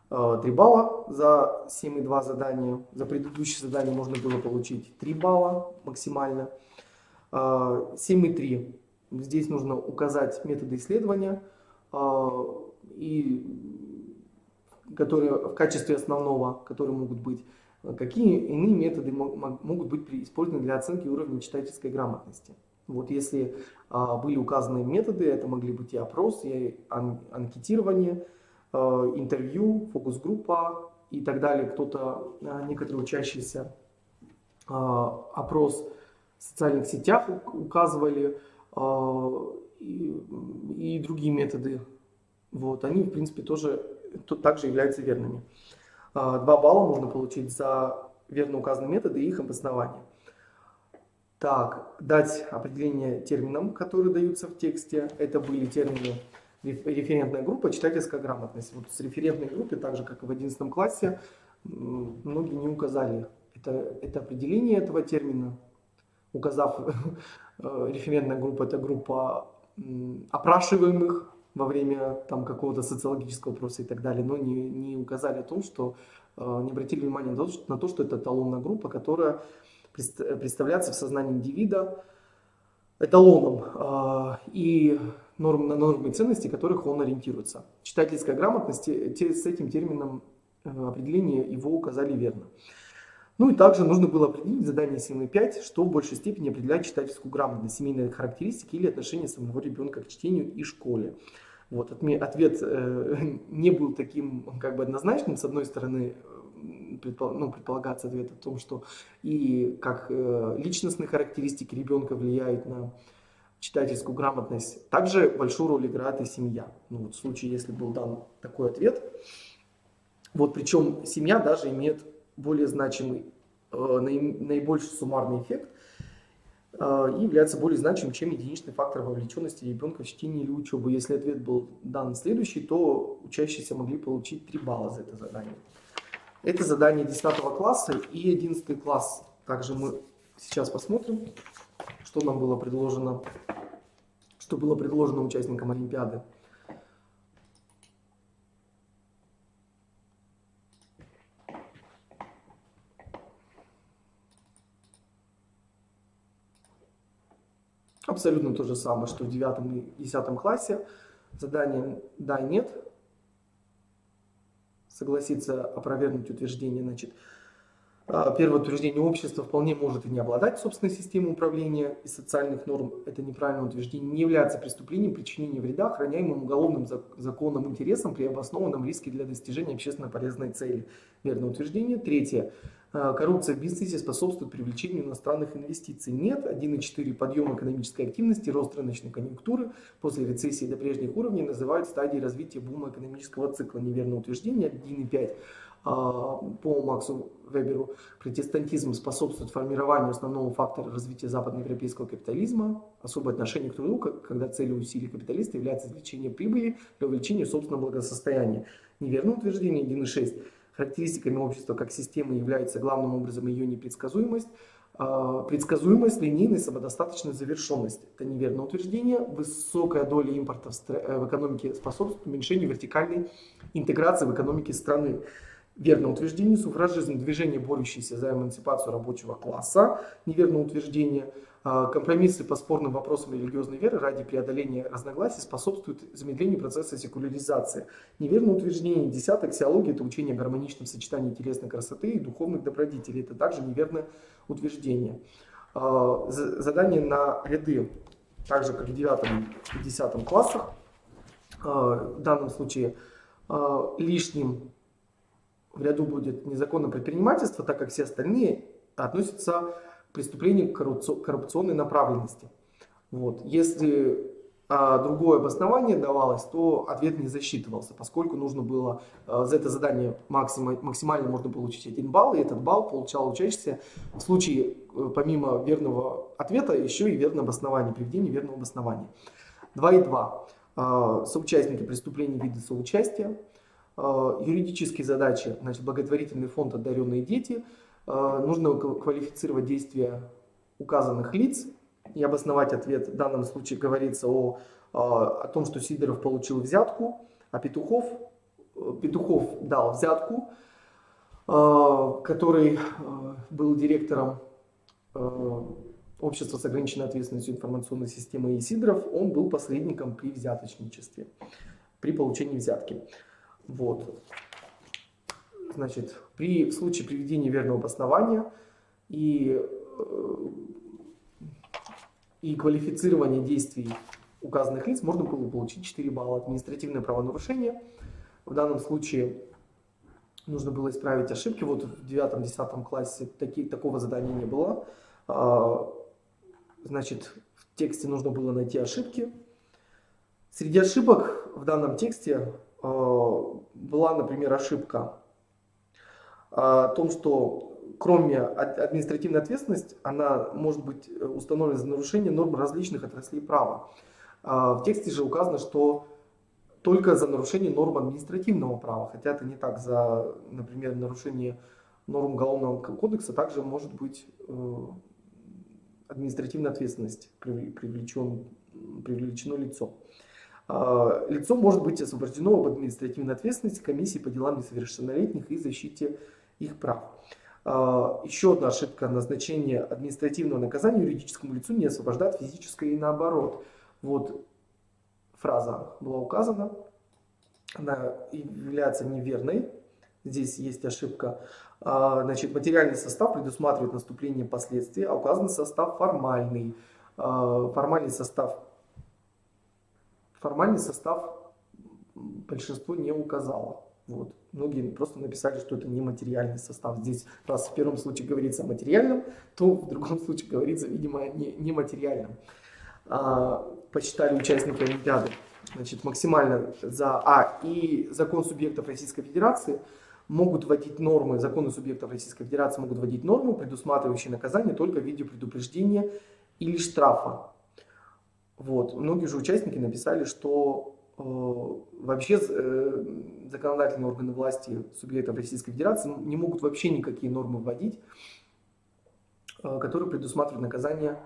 3 балла за 7.2 задания. За предыдущее задание можно было получить 3 балла максимально. 7.3. Здесь нужно указать методы исследования, которые в качестве основного, которые могут быть Какие иные методы могут быть использованы для оценки уровня читательской грамотности? Вот если были указаны методы, это могли быть и опрос, и анкетирование, интервью, фокус-группа и так далее. Некоторые учащиеся опрос в социальных сетях указывали, и другие методы. Вот, они, в принципе, также являются верными. 2 балла можно получить за верно указанные методы и их обоснование. Так, дать определение терминам, которые даются в тексте. Это были термины референтная группа, читательская грамотность. Вот с референтной группой, так же как и в 11 классе, многие не указали это определение этого термина, указав референтная группа — это группа опрашиваемых во время какого-то социологического опроса и так далее, но не указали о том, что не обратили внимания на то, что это эталонная группа, которая представляется в сознании индивида эталоном и на нормы и ценности, которых он ориентируется. Читательская грамотность, с этим термином определения его указали верно. Ну и также нужно было определить в задании 7.5, что в большей степени определяет читательскую грамотность, семейные характеристики или отношения самого ребенка к чтению и школе. Вот, ответ не был таким однозначным. С одной стороны, предполагается ответ о том, что и как личностные характеристики ребенка влияют на читательскую грамотность, также большую роль играет и семья. В случае, если был дан такой ответ, причем семья даже имеет более значимый, наибольший суммарный эффект и является более значимым, чем единичный фактор вовлеченности ребенка в чтение или учебу. Если ответ был дан следующий, то учащиеся могли получить 3 балла за это задание. Это задание 10 класса и 11 класс. Также мы сейчас посмотрим, что нам было предложено, что было предложено участникам Олимпиады. Абсолютно то же самое, что в 9 и 10 классе. Задание «да» и «нет». Согласиться, опровергнуть утверждение. Значит, первое утверждение: общество вполне может и не обладать собственной системой управления и социальных норм. Это неправильное утверждение. Не является преступлением причинения вреда охраняемым уголовным законом интересам при обоснованном риске для достижения общественно полезной цели. Верное утверждение. Третье. Коррупция в бизнесе способствует привлечению иностранных инвестиций. Нет. 1.4. Подъем экономической активности, рост рыночной конъюнктуры после рецессии до прежних уровней называют стадией развития бума экономического цикла. Неверное утверждение. 1.5. По Максу Веберу протестантизм способствует формированию основного фактора развития западноевропейского капитализма. Особое отношение к труду, когда целью усилий капиталиста является извлечение прибыли для увеличения собственного благосостояния. Неверное утверждение. 1.6. Характеристиками общества как системы является главным образом ее непредсказуемость, предсказуемость, линейность, самодостаточность, завершенность. Это неверное утверждение. Высокая доля импорта в экономике способствует уменьшению вертикальной интеграции в экономике страны. Верное утверждение. Суфражизм — движение, борющееся за эмансипацию рабочего класса. Неверное утверждение. Компромиссы по спорным вопросам религиозной веры ради преодоления разногласий способствуют замедлению процесса секуляризации. Неверное утверждение. 10. Аксиология — это учение о гармоничном сочетании телесной красоты и духовных добродетелей. Это также неверное утверждение. Задание на ряды, так же как в 9 и 10 классах. В данном случае лишним в ряду будет незаконное предпринимательство, так как все остальные относятся к преступлению коррупционной направленности. Вот. Если другое обоснование давалось, то ответ не засчитывался, поскольку нужно было за это задание максимально можно получить 1 балл, и этот балл получал учащийся в случае, помимо верного ответа, еще и верное обоснование, приведение верного обоснования. 2.2. Соучастники преступлений, виды соучастия. Юридические задачи, значит, благотворительный фонд «Одаренные дети». Нужно квалифицировать действия указанных лиц и обосновать ответ. В данном случае говорится о том, что Сидоров получил взятку, а Петухов дал взятку, который был директором общества с ограниченной ответственностью информационной системы, и Сидоров, он был посредником при взяточничестве, при получении взятки. Вот. значит, в случае приведения верного обоснования и квалифицирования действий указанных лиц можно было получить 4 балла. Административное правонарушение. В данном случае нужно было исправить ошибки. Вот в 9-10 классе такого задания не было. Значит, в тексте нужно было найти ошибки. Среди ошибок в данном тексте была, например, ошибка о том, что кроме административной ответственности, она может быть установлена за нарушение норм различных отраслей права. В тексте же указано, что только за нарушение норм административного права, хотя это не так. За, например, нарушение норм Уголовного кодекса также может быть административная ответственность, привлечено лицо. Лицо может быть освобождено об административной ответственности комиссии по делам несовершеннолетних и защите их прав. Еще одна ошибка: назначение административного наказания юридическому лицу не освобождает физическое и наоборот. Вот фраза была указана, она является неверной. Здесь есть ошибка. Значит, материальный состав предусматривает наступление последствий, а указан состав формальный. Формальный состав большинство не указало. Вот. Многие просто написали, что это не материальный состав. Здесь, раз в первом случае говорится о материальном, то в другом случае говорится, видимо, о нематериальном. Посчитали участники Олимпиады. Значит, максимально и закон субъектов Российской Федерации могут вводить нормы, законы субъектов Российской Федерации могут вводить нормы, предусматривающие наказание только в виде предупреждения или штрафа. Вот. Многие же участники написали, что вообще законодательные органы власти субъектов Российской Федерации не могут вообще никакие нормы вводить, которые предусматривают наказание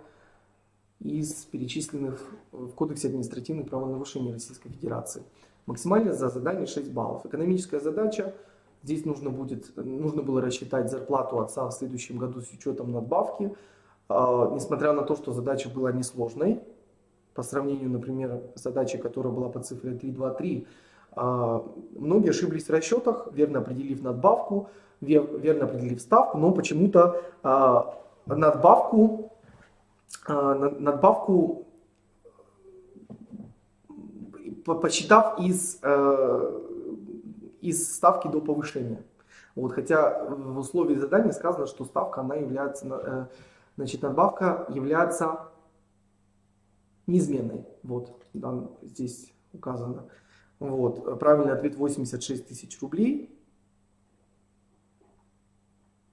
из перечисленных в Кодексе административных правонарушений Российской Федерации. Максимально за задание 6 баллов. Экономическая задача. Здесь нужно было рассчитать зарплату отца в следующем году с учетом надбавки. Несмотря на то, что задача была несложной, по сравнению, например, с задачей, которая была по цифре 3.2.3, многие ошиблись в расчетах, верно определив надбавку, верно определив ставку, но почему-то надбавку посчитав из ставки до повышения. Вот, хотя в условии задания сказано, что ставка, она является, значит, надбавка является неизменной. Вот, да, здесь указано. Вот, правильный ответ 86 тысяч рублей.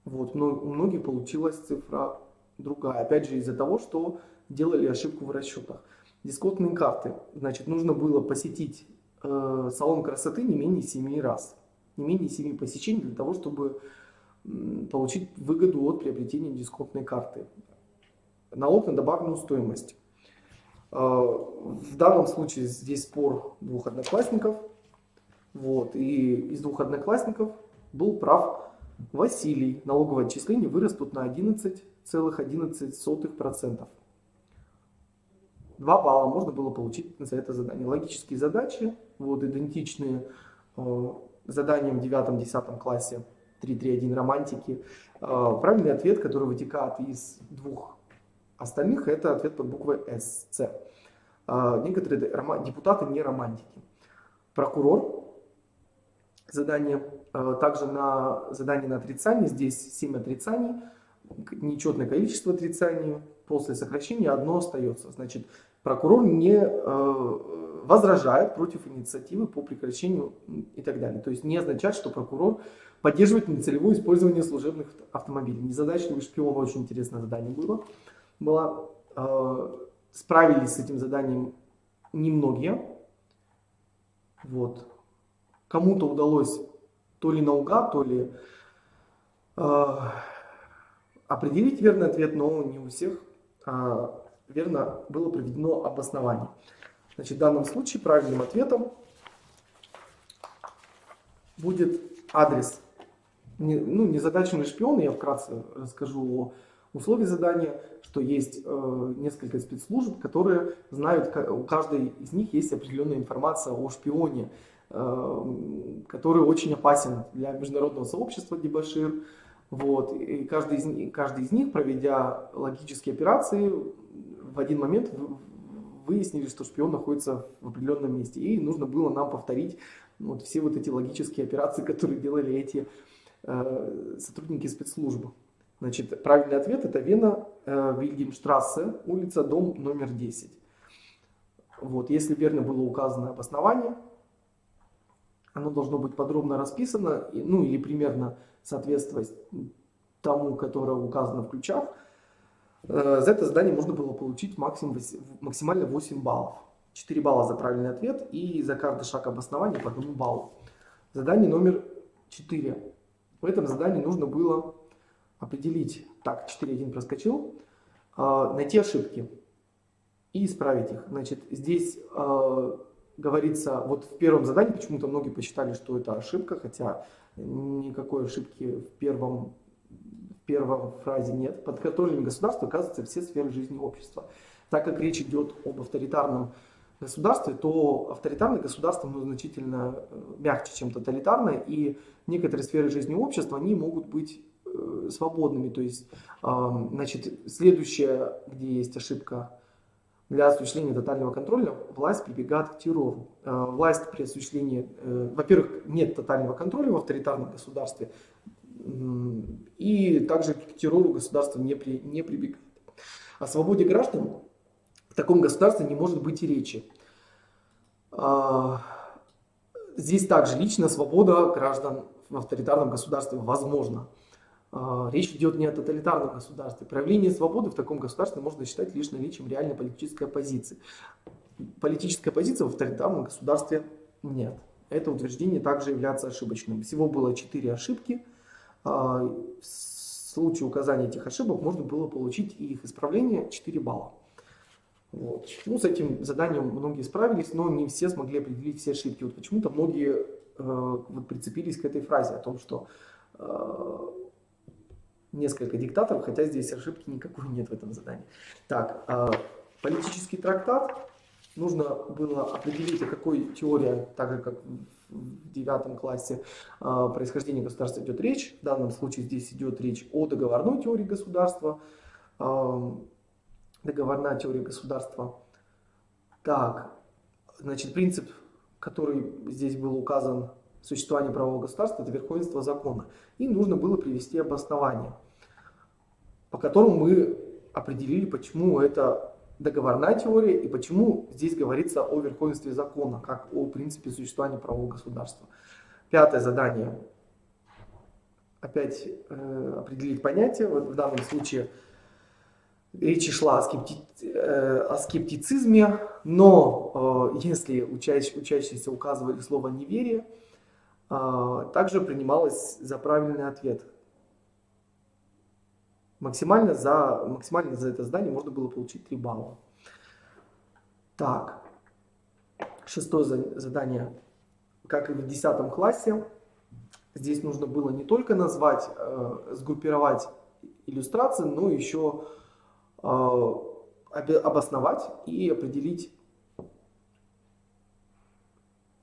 Вот, у многих получилась цифра другая. Опять же, из-за того, что делали ошибку в расчетах. Дисконтные карты. Значит, нужно было посетить салон красоты не менее 7 раз. Не менее 7 посещений для того, чтобы получить выгоду от приобретения дисконтной карты. Налог на добавленную стоимость. В данном случае здесь спор 2 одноклассников. Вот, и из 2 одноклассников был прав Василий. Налоговые отчисления вырастут на 11,11%. 2 балла можно было получить за это задание. Логические задачи, вот, идентичные заданиям в 9-10 классе 3.3.1 романтики. Правильный ответ, который вытекает из 2 остальных, это ответ под буквой С, С. Некоторые депутаты не романтики. Прокурор. Задание. Также на задание на отрицание. Здесь 7 отрицаний. Нечетное количество отрицаний. После сокращения 1 остается. Значит, прокурор не возражает против инициативы по прекращению и так далее. То есть не означает, что прокурор поддерживает нецелевое использование служебных автомобилей. Незадачливый шпион. Очень интересное задание было. Справились с этим заданием немногие. Вот. Кому-то удалось то ли наугад, то ли определить верный ответ, но не у всех верно было проведено обоснование. Значит, в данном случае правильным ответом будет адрес. Незадачливый шпион, я вкратце расскажу о условии задания, что есть несколько спецслужб, которые знают, у каждой из них есть определенная информация о шпионе. который очень опасен для международного сообщества дебошир. Вот. И каждый из них, проведя логические операции, в один момент выяснили, что шпион находится в определенном месте. И нужно было нам повторить вот все вот эти логические операции, которые делали эти сотрудники спецслужбы. Значит, правильный ответ — это Вена, Вильгельмштрассе, улица, дом номер 10. Вот. Если верно было указано обоснование, оно должно быть подробно расписано, ну или примерно соответствовать тому, которое указано в ключах. За это задание можно было получить максимально 8 баллов. 4 балла за правильный ответ и за каждый шаг обоснования по 1 баллу. Задание номер 4. В этом задании нужно было определить, так, 4.1 проскочил, найти ошибки и исправить их. Значит, здесь говорится, вот в первом задании почему-то многие посчитали, что это ошибка, хотя никакой ошибки в первом фразе нет. Под контролем государства оказываются все сферы жизни общества. Так как речь идет об авторитарном государстве, то авторитарное государство значительно мягче, чем тоталитарное, и некоторые сферы жизни общества, они могут быть свободными. То есть, значит, следующее, где есть ошибка: для осуществления тотального контроля власть прибегает к террору. Власть при осуществлении, во-первых, нет тотального контроля в авторитарном государстве, и также к террору государство не прибегает. О свободе граждан в таком государстве не может быть и речи. Здесь также личная свобода граждан в авторитарном государстве возможна. Речь идет не о тоталитарном государстве. Проявление свободы в таком государстве можно считать лишь наличием реальной политической оппозиции. Политической оппозиции в авторитарном государстве нет. Это утверждение также является ошибочным. Всего было 4 ошибки. В случае указания этих ошибок можно было получить и их исправление 4 балла. Вот. Ну, с этим заданием многие справились, но не все смогли определить все ошибки. Вот почему-то многие вот прицепились к этой фразе о том, что несколько диктаторов, хотя здесь ошибки никакой нет в этом задании. Так, политический трактат. Нужно было определить, о какой теории, так же как в 9 классе, происхождения государства идет речь. В данном случае здесь идет речь о договорной теории государства. Договорная теория государства. Так, значит, принцип, который здесь был указан, существование правового государства — это верховенство закона. И нужно было привести обоснование, по которому мы определили, почему это договорная теория и почему здесь говорится о верховенстве закона, как о принципе существования правового государства. 5 задание. Опять определить понятие. Вот в данном случае речь шла о скептицизме, но если учащиеся указывали слово «неверие», также принималось за правильный ответ. Максимально за это задание можно было получить 3 балла. Так, 6 задание. Как и в 10 классе, здесь нужно было не только назвать, сгруппировать иллюстрации, но еще обосновать и определить,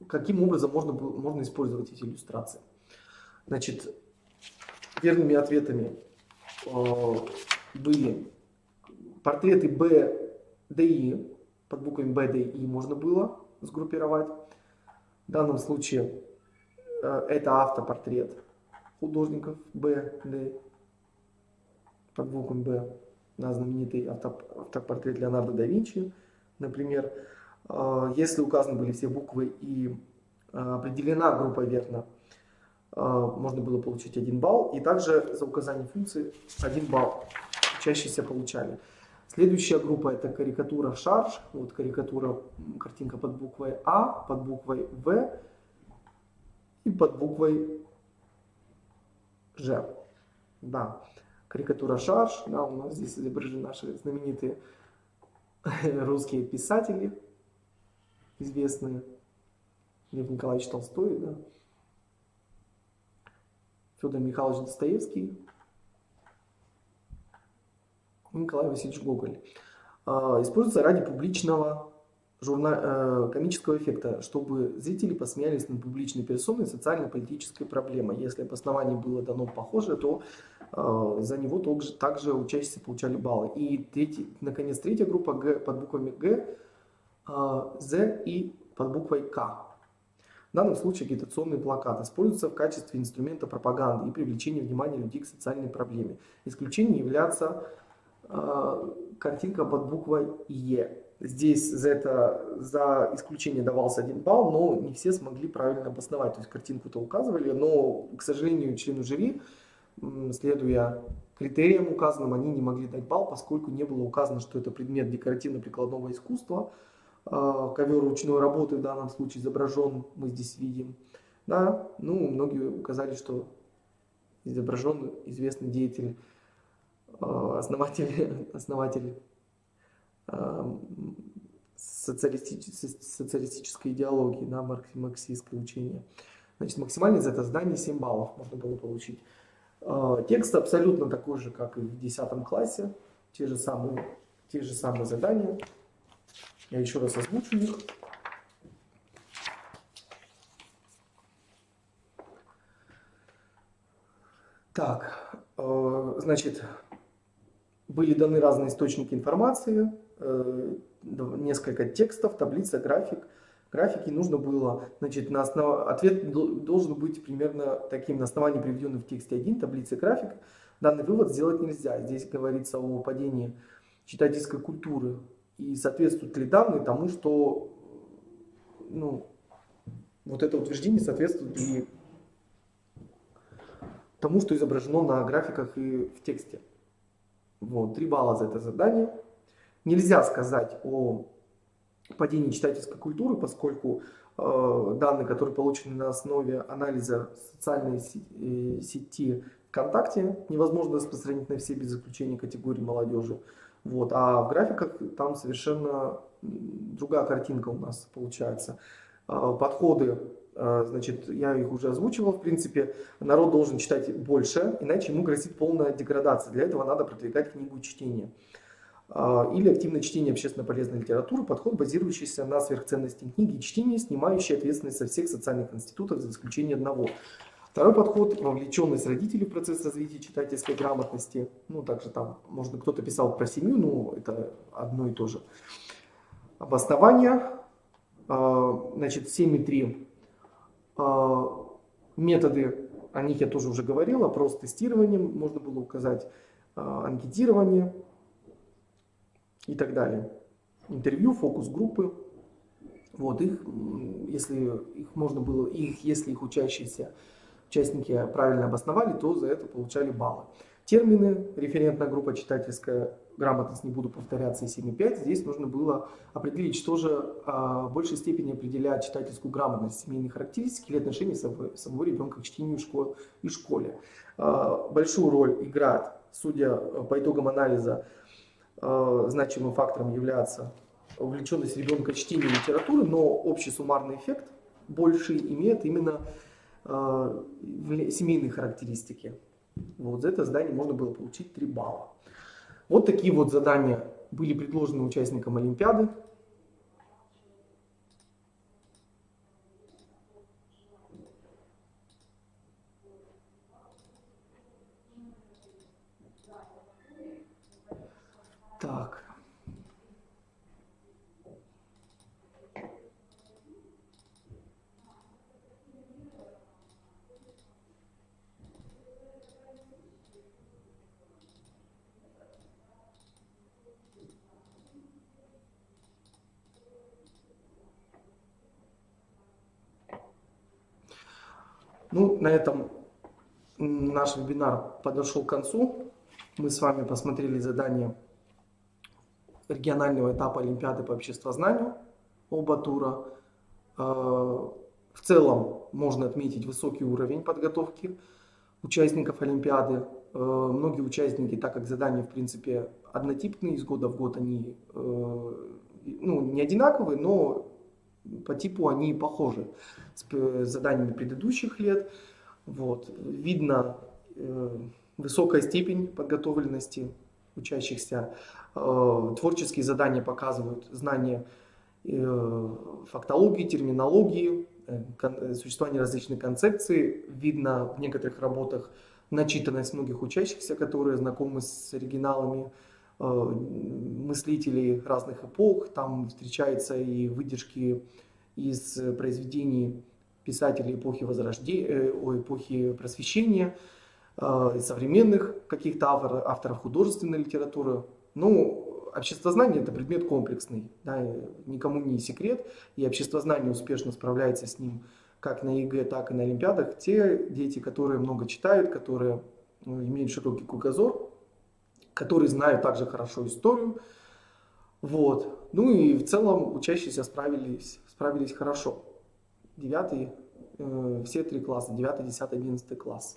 каким образом можно использовать эти иллюстрации. Значит, верными ответами были портреты Б, Д, И. Под буквами Б, Д, И можно было сгруппировать. В данном случае это автопортрет художников Б, Д. Под буквами Б на знаменитый автопортрет Леонардо да Винчи, например. Если указаны были все буквы и определена группа верно, можно было получить 1 балл. И также за указание функции 1 балл учащиеся получали. Следующая группа — это карикатура шарж. Вот карикатура, картинка под буквой А, под буквой В и под буквой Ж. Да, карикатура шарж. Да, у нас здесь изображены наши знаменитые русские писатели, известные. Лев Николаевич Толстой, да? Федор Михайлович Достоевский, Николай Васильевич Гоголь. Используется ради публичного комического эффекта, чтобы зрители посмеялись над публичной персоной и социально-политической проблемой. Если обоснование было дано похожее, то за него также учащиеся получали баллы. И наконец, третья группа Г под буквами Г, З и под буквой К. В данном случае агитационный плакат используется в качестве инструмента пропаганды и привлечения внимания людей к социальной проблеме. Исключением является картинка под буквой Е. Здесь за исключение давался 1 балл, но не все смогли правильно обосновать. То есть картинку-то указывали, но, к сожалению, члену жюри, следуя критериям указанным, они не могли дать балл, поскольку не было указано, что это предмет декоративно-прикладного искусства. Ковер ручной работы в данном случае изображен, мы здесь видим. Да, ну, многие указали, что изображен известный деятель, основатель социалистической идеологии, да, марксистское учение. Значит, максимально за это здание 7 баллов можно было получить. Текст абсолютно такой же, как и в 10 классе. Те же самые задания. Я еще раз озвучу их. Так, значит, были даны разные источники информации, несколько текстов, таблица, графики нужно было, значит, ответ должен быть примерно таким: на основании приведенных в тексте 1 таблицы, график. Данный вывод сделать нельзя. Здесь говорится о падении читательской культуры. И соответствуют ли данные тому, что, ну, вот это утверждение соответствует ли тому, что изображено на графиках и в тексте. Вот, 3 балла за это задание. Нельзя сказать о падении читательской культуры, поскольку данные, которые получены на основе анализа социальной сети ВКонтакте, невозможно распространить на все без исключения категории молодежи. Вот, а в графиках там совершенно другая картинка у нас получается. Подходы, значит, я их уже озвучивал. В принципе, народ должен читать больше, иначе ему грозит полная деградация. Для этого надо продвигать книгу чтения. Или активное чтение общественно полезной литературы, подход, базирующийся на сверхценности книги и чтения, снимающий ответственность со всех социальных институтов, за исключением одного. Второй подход – вовлеченность родителей в процесс развития читательской грамотности. Ну, также там, можно, кто-то писал про семью, но это одно и то же. Обоснование, значит, 7,3. Методы, о них я тоже уже говорил, опрос, тестирование, можно было указать, анкетирование и так далее. Интервью, фокус-группы. Вот, если их участники правильно обосновали, то за это получали баллы. Термины, референтная группа, читательская грамотность, не буду повторяться, и 7,5. Здесь нужно было определить, что же в большей степени определяет читательскую грамотность: семейные характеристики или отношения самого ребенка к чтению и школе. Большую роль играет, судя по итогам анализа, значимым фактором является увлеченность ребенка чтением литературы, но общий суммарный эффект больше имеет именно семейные характеристики. Вот за это задание можно было получить 3 балла. Вот такие вот задания были предложены участникам Олимпиады. Так. Ну, на этом наш вебинар подошел к концу. Мы с вами посмотрели задания регионального этапа Олимпиады по обществознанию, оба тура. В целом можно отметить высокий уровень подготовки участников Олимпиады. Многие участники, так как задания в принципе однотипные, из года в год они не одинаковые, но по типу они похожи с заданиями предыдущих лет. Вот. Видно высокая степень подготовленности учащихся. Творческие задания показывают знание фактологии, терминологии, существование различных концепций. Видно в некоторых работах начитанность многих учащихся, которые знакомы с оригиналами мыслителей разных эпох. Там встречаются и выдержки из произведений писателей эпохи Возрождения, эпохи Просвещения, современных каких-то авторов художественной литературы. Ну, обществознание – это предмет комплексный, да, никому не секрет, и обществознание успешно справляется с ним как на ЕГЭ, так и на Олимпиадах. Те дети, которые много читают, которые имеют широкий кругозор, которые знают также хорошо историю. Вот. Ну и в целом учащиеся справились хорошо. 9, все 3 класса, 9, 10, 11 класс.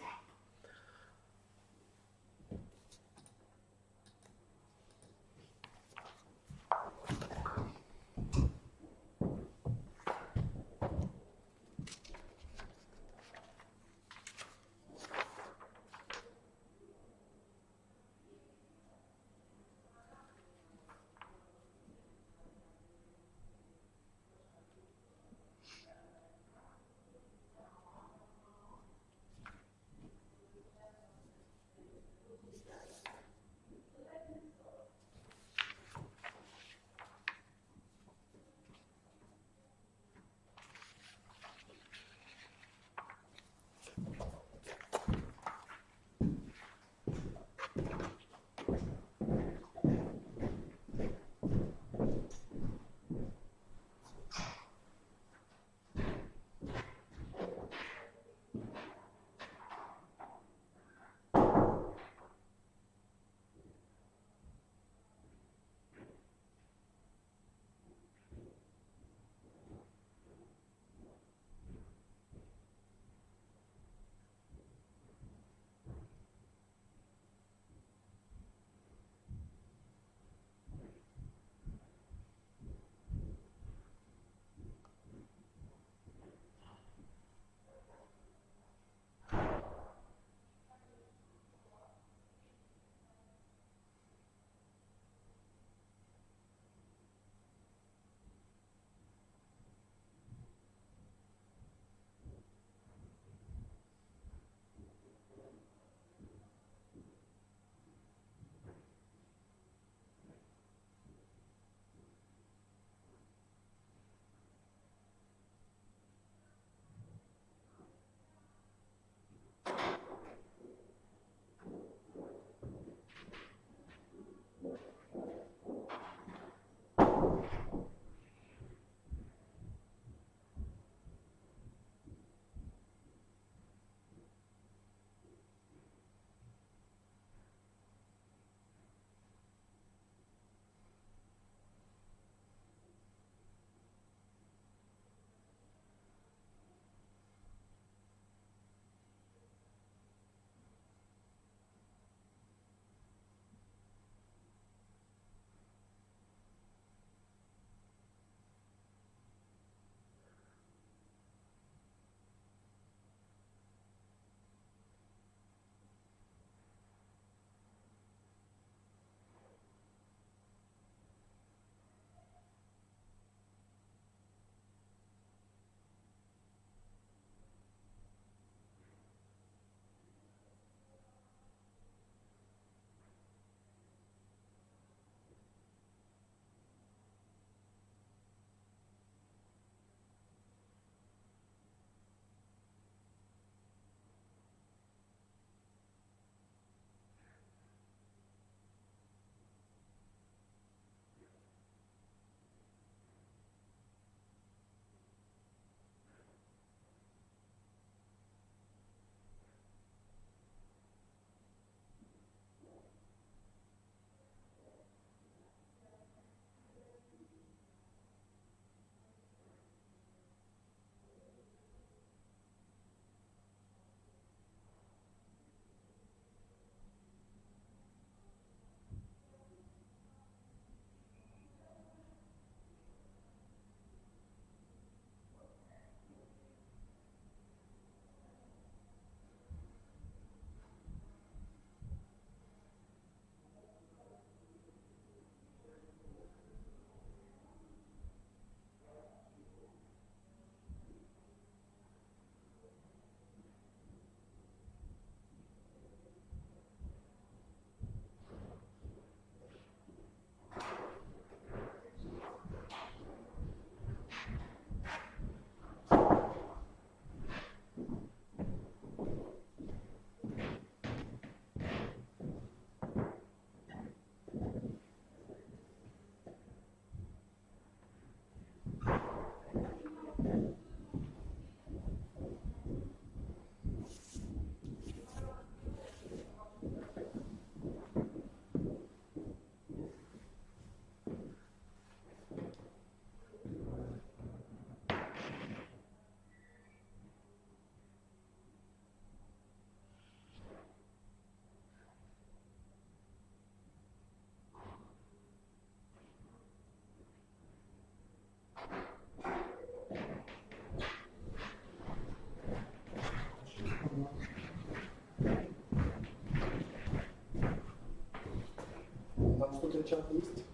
Там что-то в чат есть?